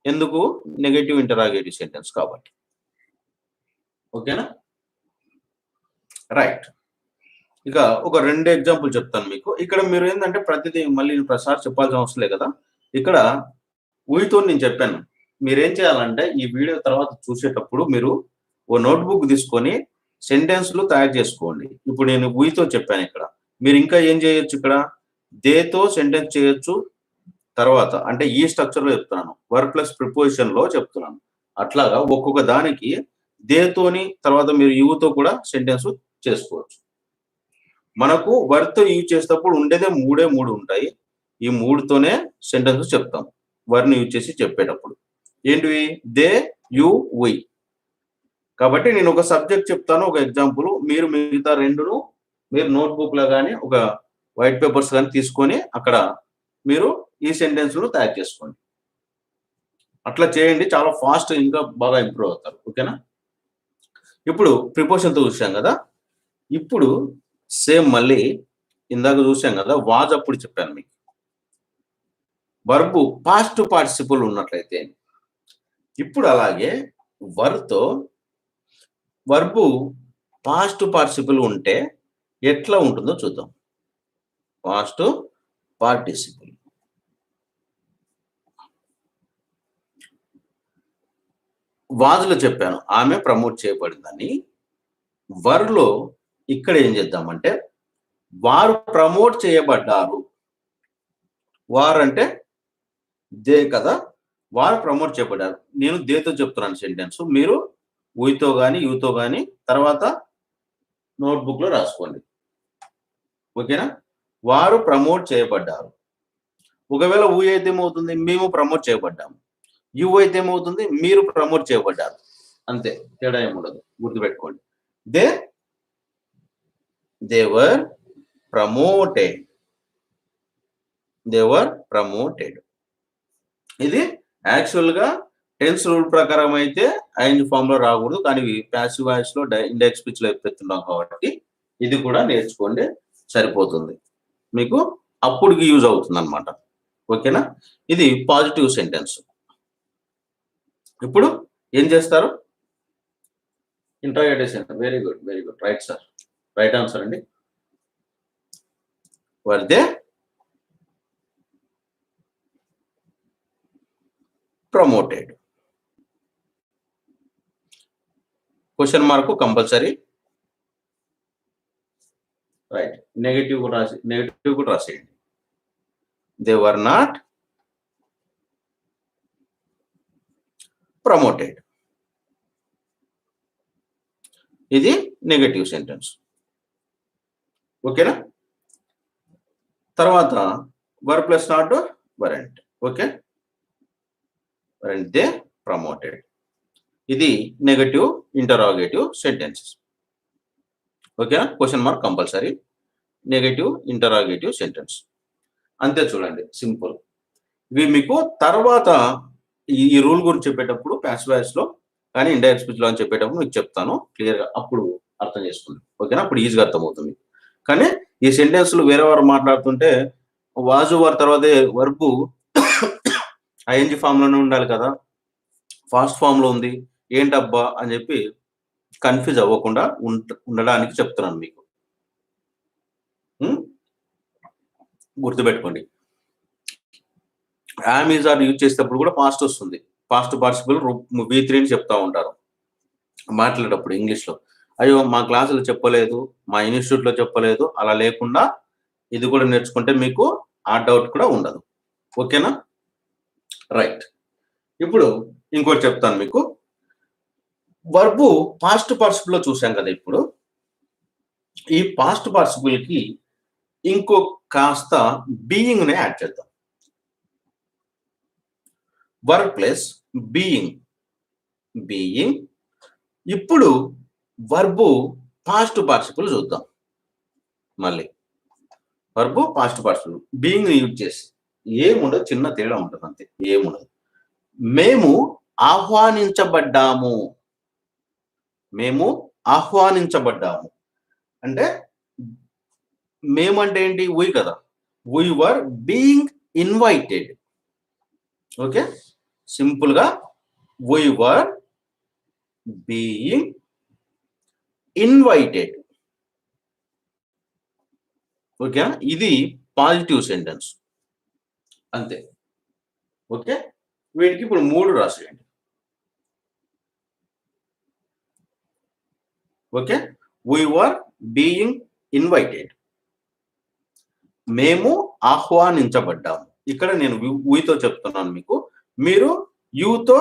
Speaker 1: ఎందుకు? Negative interrogative sentence కాబట్టి. ఓకేనా? రైట్. ఇక ఒక 2 ఎగ్జాంపుల్ చెప్తాను మీకు. ఇక్కడ మీరు ఏంటంటే ప్రతిదీ మళ్ళీ ప్రసాద్ చెప్పాల్సిన అవసరం లేదు కదా. ఇక్కడ ఊయితో నేను చెప్పాను. మీరేం చేయాలంటే ఈ వీడియో తర్వాత చూసేటప్పుడు మీరు ఓ నోట్బుక్ తీసుకొని సెంటెన్స్లు తయారు చేసుకోండి. ఇప్పుడు నేను ఊయితో చెప్పాను. ఇక్కడ మీరు ఇంకా ఏం చేయొచ్చు? ఇక్కడ దేతో సెంటెన్స్ చేయొచ్చు. తర్వాత అంటే ఈ స్ట్రక్చర్ లో చెప్తున్నాను. వర్ ప్లస్ ప్రిపోజిషన్ లో చెప్తున్నాను. అట్లాగా ఒక్కొక్క దానికి దేతోని తర్వాత మీరు యూతో కూడా సెంటెన్స్ చేసుకోవచ్చు. మనకు వర్తో యూజ్ చేసేటప్పుడు ఉండేదే 3 ఉంటాయి. ఈ 3తోనే సెంటెన్స్ చెప్తాం వర్ని యూజ్ చేసి చెప్పేటప్పుడు. ఏంటివి? దే, యు, వి. కాబట్టి నేను ఒక సబ్జెక్ట్ చెప్తాను, ఒక ఎగ్జాంపుల్. మీరు మిగతా 2ను మీరు నోట్బుక్ లో కానీ ఒక వైట్ పేపర్స్ కానీ తీసుకొని అక్కడ మీరు ఈ సెంటెన్స్లు తయారు చేసుకోండి. అట్లా చేయండి. చాలా ఫాస్ట్ ఇంకా బాగా ఇంప్రూవ్ అవుతారు. ఓకేనా? ఇప్పుడు ప్రిపోజిషన్తో చూసాం కదా. ఇప్పుడు సేమ్ మళ్ళీ ఇందాక చూసాం కదా, వాజ్ అప్పుడు చెప్పాను మీకు. వర్బ్ పాస్ట్ పార్టిసిపుల్ ఉన్నట్లయితే, ఇప్పుడు అలాగే వర్తో వర్బ్ పాస్ట్ పార్టిసిపుల్ ఉంటే ఎట్లా ఉంటుందో చూద్దాం. పాస్ట్ పార్టిసిపుల్ వాజులో చెప్పాను ఆమె ప్రమోట్ చేయబడిందని. వర్లో ఇక్కడ ఏం చేద్దామంటే వారు ప్రమోట్ చేయబడ్డారు. వారు అంటే దే కదా, వారు ప్రమోట్ చేయబడ్డారు. నేను దేతో చెప్తున్నాను సెంటెన్స్, మీరు ఊయితో కానీ యూతో కానీ తర్వాత నోట్బుక్లో రాసుకోండి. ఓకేనా? వారు ప్రమోట్ చేయబడ్డారు. ఒకవేళ ఊ అయితే ఏమవుతుంది, మేము ప్రమోట్ చేయబడ్డాము. యు అయితే ఏమవుతుంది, మీరు ప్రమోట్ చేయబడ్డారు. అంతే, తేడా ఏముండదు, గుర్తుపెట్టుకోండి. They were promoted. They were promoted. ఇది యాక్చువల్ గా టెన్స్ రూల్ ప్రకారం అయితే ఐఎన్జి ఫామ్ లో రాకూడదు, కానీ ప్యాసివ్ వాయిస్ లో ఇండైరెక్ట్ స్పీచ్ లో పెడుతున్నాం కాబట్టి ఇది కూడా నేర్చుకోండి, సరిపోతుంది మీకు, అప్పుడుకి యూజ్ అవుతుంది అనమాట. ఓకేనా? ఇది పాజిటివ్ సెంటెన్స్. ఇప్పుడు ఏం చేస్తారు? Interrogation. Very good, very good, right sir, right answer అండి. Were they promoted. Question mark compulsory. Right, negative కూడా రాసేయండి. They were not promoted. ఇది నెగటివ్ సెంటెన్స్. ఓకేనా? తర్వాత were plus not weren't. Okay, weren't they promoted. ఇది negative interrogative sentences. ఓకేనా? Question mark compulsory, negative interrogative sentence. అంతే, చూడండి, simple. ఇవి మీకు తర్వాత ఈ రూల్ గురించి చెప్పేటప్పుడు ప్యాసివ్ వాయిస్ లో కానీ ఇండైరెక్ట్ స్పీచ్ లో అని చెప్పేటప్పుడు మీకు చెప్తాను క్లియర్గా, అప్పుడు అర్థం చేసుకోండి. ఓకేనా? అప్పుడు ఈజీగా అర్థమవుతుంది. కానీ ఈ సెంటెన్స్లు వేరే వారు మాట్లాడుతుంటే వాజు వారి తర్వాత వర్బు ఐఎన్జి ఫామ్ లోనే ఉండాలి కదా, ఫాస్ట్ ఫామ్ లో ఉంది, ఏంటబ్బా అని చెప్పి కన్ఫ్యూజ్ అవ్వకుండా ఉండడానికి చెప్తున్నాను మీకు. గుర్తుపెట్టుకోండి, యామ్ ఈజ్ ఆర్ యూజ్ చేసేటప్పుడు కూడా పాస్ట్ వస్తుంది. పాస్ట్ పార్టిసిపుల్ V3 అని చెప్తా ఉంటారు మాట్లాడేటప్పుడు ఇంగ్లీష్లో. అయ్యో మా క్లాసులో చెప్పలేదు, మా ఇన్స్టిట్యూట్లో చెప్పలేదు, అలా లేకుండా ఇది కూడా నేర్చుకుంటే మీకు ఆ డౌట్ కూడా ఉండదు. ఓకేనా? రైట్. ఇప్పుడు ఇంకోటి చెప్తాను మీకు. వర్బు పాస్ట్ పార్టిసిపుల్ లో చూసాం కదా, ఇప్పుడు ఈ పాస్ట్ పార్టిసిపుల్ కి ఇంకో కాస్త బీయింగ్ నే యాడ్ చేద్దాం. Verb plus being. బీయింగ్. ఇప్పుడు వర్బు పాస్ట్ పార్టిసిపుల్ చూద్దాం. మళ్ళీ verb past participle being use చేసి ఏముండదు, చిన్న తేడా ఉంటుంది అంతే, ఏముండదు. మేము ఆహ్వానించబడ్డాము. మేము ఆహ్వానించబడ్డాము అంటే మేమంటే ఏంటి, వీ కదా, we were being invited. Okay, simple గా we were being invited. Okay, ఇది పాజిటివ్ సెంటెన్స్ అంతే. ఓకే, వీటికి ఇప్పుడు 3 రాసేయండి. Okay, we were being invited. మేము ఆహ్వానించబడ్డాము. ఇక్కడ నేను వీతో చెప్తున్నాను మీకు, మీరు యూతో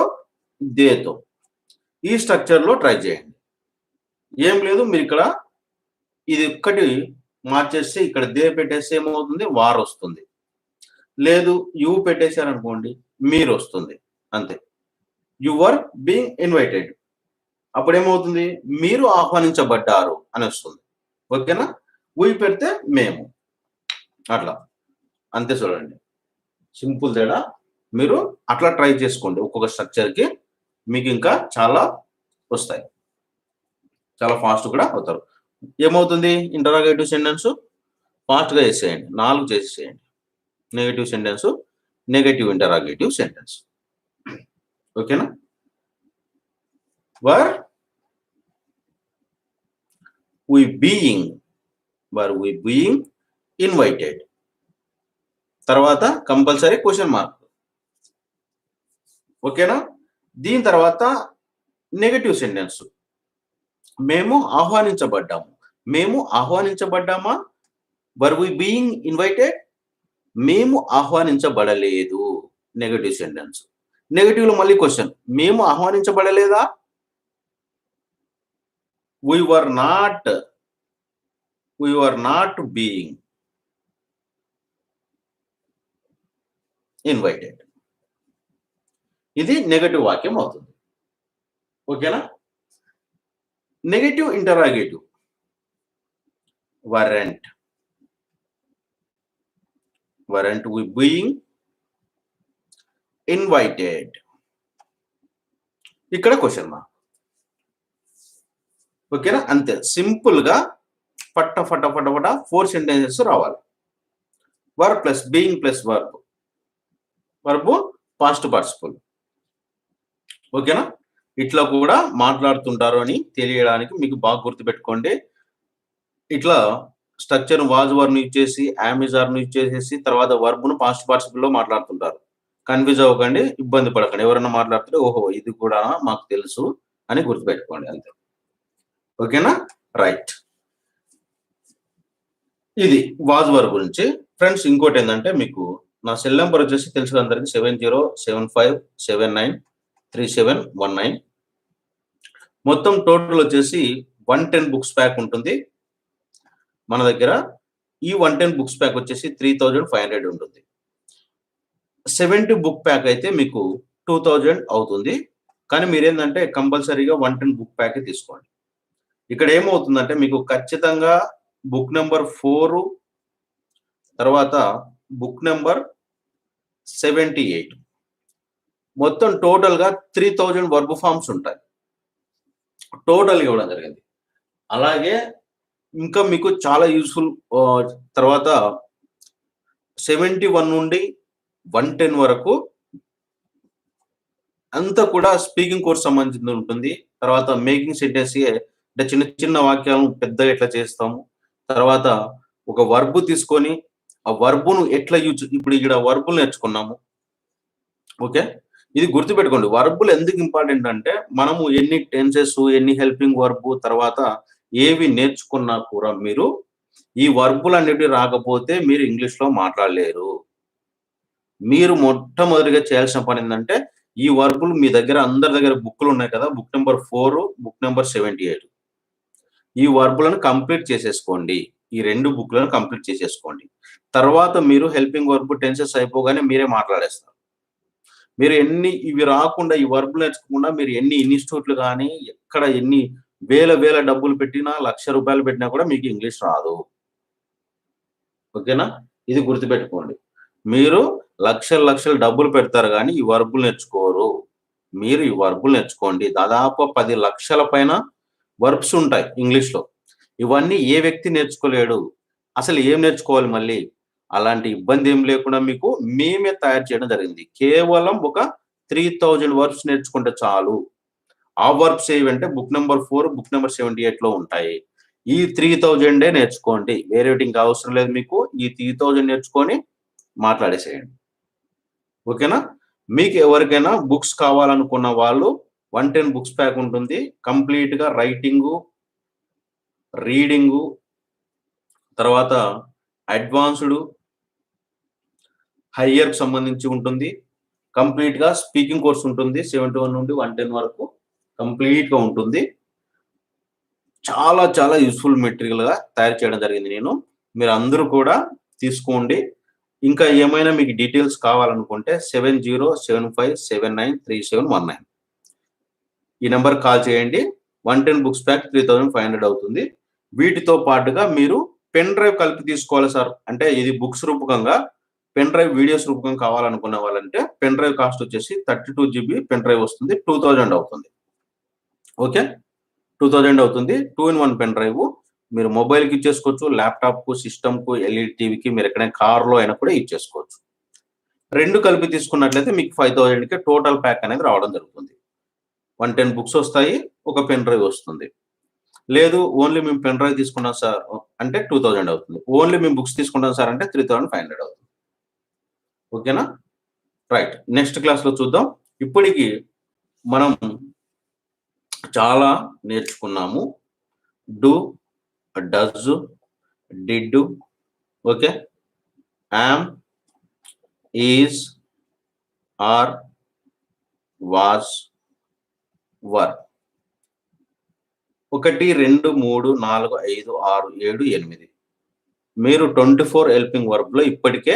Speaker 1: దేతో ఈ స్ట్రక్చర్ లో ట్రై చేయండి. ఏం లేదు, మీరు ఇక్కడ ఇది ఒక్కటి మార్చేస్తే ఇక్కడ దే పెట్టేస్తే ఏమవుతుంది, వారు వస్తుంది. లేదు యు పెట్టేశారనుకోండి, మీరు వస్తుంది. అంతే. యు వర్ బీయింగ్ ఇన్వైటెడ్, అప్పుడు ఏమవుతుంది, మీరు ఆహ్వానించబడ్డారు అని వస్తుంది. ఓకేనా? వీ పెడితే మేము, అట్లా. అంతే, చూడండి, సింపుల్ తేడా. మీరు అట్లా ట్రై చేసుకోండి, ఒక్కొక్క స్ట్రక్చర్కి మీకు ఇంకా చాలా వస్తాయి. చాలా ఫాస్ట్ కూడా అవుతారు. ఏమవుతుంది ఇంటరాగేటివ్ సెంటెన్స్ ఫాస్ట్‌గా చేసేయండి. 4 చేసేసేయండి. Negative sentence, negative interrogative sentence. ఓకేనా? వర్ we being ఇన్వైటెడ్. తర్వాత కంపల్సరీ క్వశ్చన్ మార్క్. ఓకేనా? దీని తర్వాత నెగటివ్ సెంటెన్స్. మేము ఆహ్వానించబడ్డాము. మేము ఆహ్వానించబడ్డామా? వర్ వి బీయింగ్ ఇన్వైటెడ్? మేము ఆహ్వానించబడలేదు. Negative sentence. నెగటివ్ లో మళ్ళీ క్వశ్చన్. మేము ఆహ్వానించబడలేదా? we were not being invited. ఇది నెగటివ్ వాక్యం అవుతుంది. ఓకేనా? Negative interrogative. Weren't we being invited. ఇక్కడ క్వశ్చన్ మార్క్. ఓకేనా? అంతే సింపుల్ గా ఫట 4 సెంటెన్సెస్ రావాలి. Were plus being plus verb past participle. ఓకేనా? ఇట్లా కూడా మాట్లాడుతుంటారు అని తెలియడానికి మీకు బాగా గుర్తుపెట్టుకోండి. ఇట్లా స్ట్రక్చర్ వాజ్ వర్బ్ యూజ్ చేసి యామ్ ఆర్ యూజ్ చేసేసి తర్వాత వర్బ్ ను పాస్ట్ పార్టిసిపుల్ లో మాట్లాడుతుంటారు. కన్ఫ్యూజ్ అవ్వకండి, ఇబ్బంది పడకండి. ఎవరైనా మాట్లాడితే ఓహో ఇది కూడా మాకు తెలుసు అని గుర్తుపెట్టుకోండి అంతే. ఓకేనా? రైట్. ఇది వాజ్ వర్బ్ గురించి. ఫ్రెండ్స్ ఇంకోటి ఏంటంటే మీకు నా సెల్ నెంబర్ వచ్చేసి తెలుసు అందరికి 7075793719. మొత్తం టోటల్ వచ్చేసి 110 బుక్స్ ప్యాక్ ఉంటుంది మన దగ్గర. ఈ 110 బుక్స్ ప్యాక్ వచ్చేసి 3500 ఉంటుంది. 70 బుక్ ప్యాక్ అయితే మీకు 2000 అవుతుంది. కానీ మీరేంటంటే కంపల్సరీగా 110 బుక్ ప్యాక్ తీసుకోండి. ఇక్కడ ఏమవుతుందంటే మీకు ఖచ్చితంగా బుక్ నెంబర్ 4 తర్వాత బుక్ నెంబర్ 78 మొత్తం టోటల్ గా 3000 వర్బ్ ఫార్మ్స్ ఉంటాయి. టోటల్ ఇవ్వడం జరిగింది. అలాగే ఇంకా మీకు చాలా యూస్ఫుల్. తర్వాత 71 నుండి 110 వరకు అంతా కూడా స్పీకింగ్ కోర్స్ సంబంధించి ఉంటుంది. తర్వాత మేకింగ్ సెంటెన్స్ అంటే చిన్న చిన్న వాక్యాలను పెద్దగా ఎట్లా చేస్తాము, తర్వాత ఒక వర్బ్ తీసుకొని ఆ వర్బును ఎట్లా యూజ్, ఇప్పుడు ఇక్కడ వర్బులు నేర్చుకున్నాము. ఓకే, ఇది గుర్తుపెట్టుకోండి. వర్బులు ఎందుకు ఇంపార్టెంట్ అంటే మనము ఎన్ని టెన్సెస్, ఎన్ని హెల్పింగ్ వర్బ్ తర్వాత ఏవి నేర్చుకున్నా కూడా మీరు ఈ వర్బులు అనేవి రాకపోతే మీరు ఇంగ్లీష్ లో మాట్లాడలేరు. మీరు మొట్టమొదటిగా చేయాల్సిన పని ఏంటంటే ఈ వర్బులు మీ దగ్గర అందరి దగ్గర బుక్లు ఉన్నాయి కదా, బుక్ నెంబర్ 4 బుక్ నెంబర్ 78 ఈ వర్బులను కంప్లీట్ చేసేసుకోండి. ఈ 2 బుక్లను కంప్లీట్ చేసేసుకోండి. తర్వాత మీరు హెల్పింగ్ వర్బ్ టెన్సెస్ అయిపోగానే మీరే మాట్లాడేస్తారు. మీరు ఇవి రాకుండా ఈ వర్బులు నేర్చుకోకుండా మీరు ఎన్ని ఇన్స్టిట్యూట్లు కానీ ఎక్కడ ఎన్ని వేల డబ్బులు పెట్టినా, ₹1,00,000 పెట్టినా కూడా మీకు ఇంగ్లీష్ రాదు. ఓకేనా? ఇది గుర్తుపెట్టుకోండి. మీరు లక్షలు డబ్బులు పెడతారు కానీ ఈ వర్బులు నేర్చుకోరు. మీరు ఈ వర్బులు నేర్చుకోండి. దాదాపు 10 లక్షల పైన వర్బ్స్ ఉంటాయి ఇంగ్లీష్ లో. ఇవన్నీ ఏ వ్యక్తి నేర్చుకోలేడు. అసలు ఏం నేర్చుకోవాలి మళ్ళీ? అలాంటి ఇబ్బంది ఏం లేకుండా మీకు మేమే తయారు చేయడం జరిగింది. కేవలం ఒక 3000 వర్బ్స్ నేర్చుకుంటే చాలు. ఆ వర్బ్స్ ఏవంటే బుక్ నెంబర్ 4 బుక్ నెంబర్ 78 లో ఉంటాయి. ఈ 3000 నేర్చుకోండి. వేరేటి ఇంకా అవసరం లేదు మీకు. ఈ 3000 నేర్చుకొని మాట్లాడేసేయండి. ఓకేనా? మీకు ఎవరికైనా బుక్స్ కావాలనుకున్న వాళ్ళు 110 బుక్స్ ప్యాక్ ఉంటుంది. కంప్లీట్ గా రైటింగు, రీడింగు, తర్వాత అడ్వాన్స్డ్, హయ్యర్ సంబంధించి ఉంటుంది. కంప్లీట్ గా స్పీకింగ్ కోర్స్ ఉంటుంది. 71 నుండి 110 వరకు కంప్లీట్ గా ఉంటుంది. చాలా యూస్ఫుల్ మెటీరియల్ గా తయారు చేయడం జరిగింది నేను. మీరు అందరూ కూడా తీసుకోండి. ఇంకా ఏమైనా మీకు డీటెయిల్స్ కావాలనుకుంటే 7075793719 ఈ నెంబర్ కాల్ చేయండి. 110 బుక్స్ ప్యాక్ 3500 అవుతుంది. వీటితో పాటుగా మీరు పెన్ డ్రైవ్ కలిపి తీసుకోవాలి సార్ అంటే ఇది బుక్స్ రూపకంగా పెన్ డ్రైవ్ వీడియోస్ రూపకంగా కావాలనుకున్న వాళ్ళంటే పెన్ డ్రైవ్ కాస్ట్ వచ్చేసి 32 GB పెన్ డ్రైవ్ వస్తుంది. 2000 అవుతుంది. ఓకే, 2000 అవుతుంది. 2-in-1 పెన్ డ్రైవ్ మీరు మొబైల్‌కి ఇచ్చేసుకోవచ్చు, ల్యాప్‌టాప్‌కు, సిస్టమ్‌కు, ఎల్ఈడి టీవీకి మీరు ఎక్కడైనా కార్‌లో అయినా కూడా ఇచ్చేసుకోవచ్చు. 2 కలిపి తీసుకున్నట్లయితే మీకు 5000కి టోటల్ ప్యాక్ అనేది రావడం జరుగుతుంది. 110 బుక్స్ వస్తాయి. ఒక పెన్ డ్రైవ్ వస్తుంది. లేదు ఓన్లీ మేము పెన్ డ్రైవ్ తీసుకున్నాం సార్ అంటే 2000 అవుతుంది. ఓన్లీ మేము బుక్స్ తీసుకుంటాం సార్ అంటే 3500 అవుతుంది. ఓకేనా? రైట్. నెక్స్ట్ క్లాస్‌లో చూద్దాం. ఇప్పటికి మనం చాలా నేర్చుకున్నాము. Do, does, did, okay, am, is, are, was, were. 1, 2, 3, 4, 5, 6, 7, 8. మీరు 24 హెల్పింగ్ వర్బ్‌లో ఇప్పటికే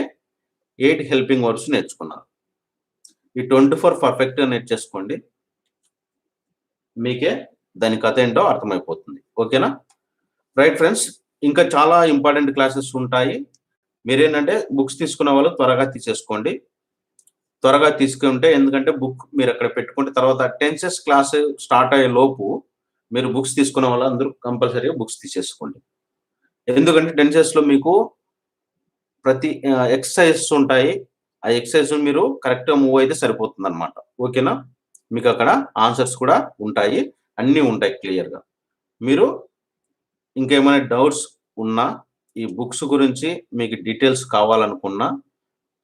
Speaker 1: 8 హెల్పింగ్ వర్బ్స్ నేర్చుకున్నారు. ఈ 24 పర్ఫెక్ట్‌గా నేర్చేసుకోండి. మీకే దాని కథ ఏంటో అర్థమైపోతుంది. ఓకేనా? Right friends. ఇంకా చాలా ఇంపార్టెంట్ క్లాసెస్ ఉంటాయి. మీరేంటంటే బుక్స్ తీసుకున్న వాళ్ళు త్వరగా తీసేసుకోండి. త్వరగా తీసుకుంటే ఎందుకంటే బుక్ మీరు అక్కడ పెట్టుకుంటే తర్వాత టెన్సెస్ క్లాస్ స్టార్ట్ అయ్యే లోపు మీరు బుక్స్ తీసుకున్న వాళ్ళందరూ కంపల్సరీగా బుక్స్ తీసేసుకోండి. ఎందుకంటే టెన్సెస్‌లో మీకు ప్రతి ఎక్సర్‌సైజెస్ ఉంటాయి. ఆ ఎక్సర్‌సైజ్ మీరు కరెక్ట్‌గా మూవ్ అయితే సరిపోతుందన్నమాట. ఓకేనా? మీకు అక్కడ ఆన్సర్స్ కూడా ఉంటాయి. అన్నీ ఉంటాయి క్లియర్‌గా. మీరు ఇంకేమైనా డౌట్స్ ఉన్నా, ఈ బుక్స్ గురించి మీకు డీటెయిల్స్ కావాలనుకున్నా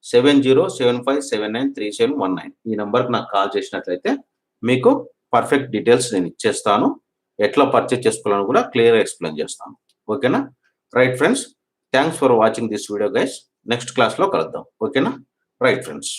Speaker 1: 7075793719 ఈ నంబర్‌కి నాకు కాల్ చేసినట్లయితే మీకు పర్ఫెక్ట్ డీటెయిల్స్ నేను ఇచ్చేస్తాను. ఎట్లా పర్చేజ్ చేసుకోవాలని కూడా క్లియర్‌గా ఎక్స్‌ప్లెయిన్ చేస్తాను. ఓకేనా? Right friends. Thanks for watching this video guys. Next క్లాస్‌లో కలుద్దాం. ఓకేనా? Right friends.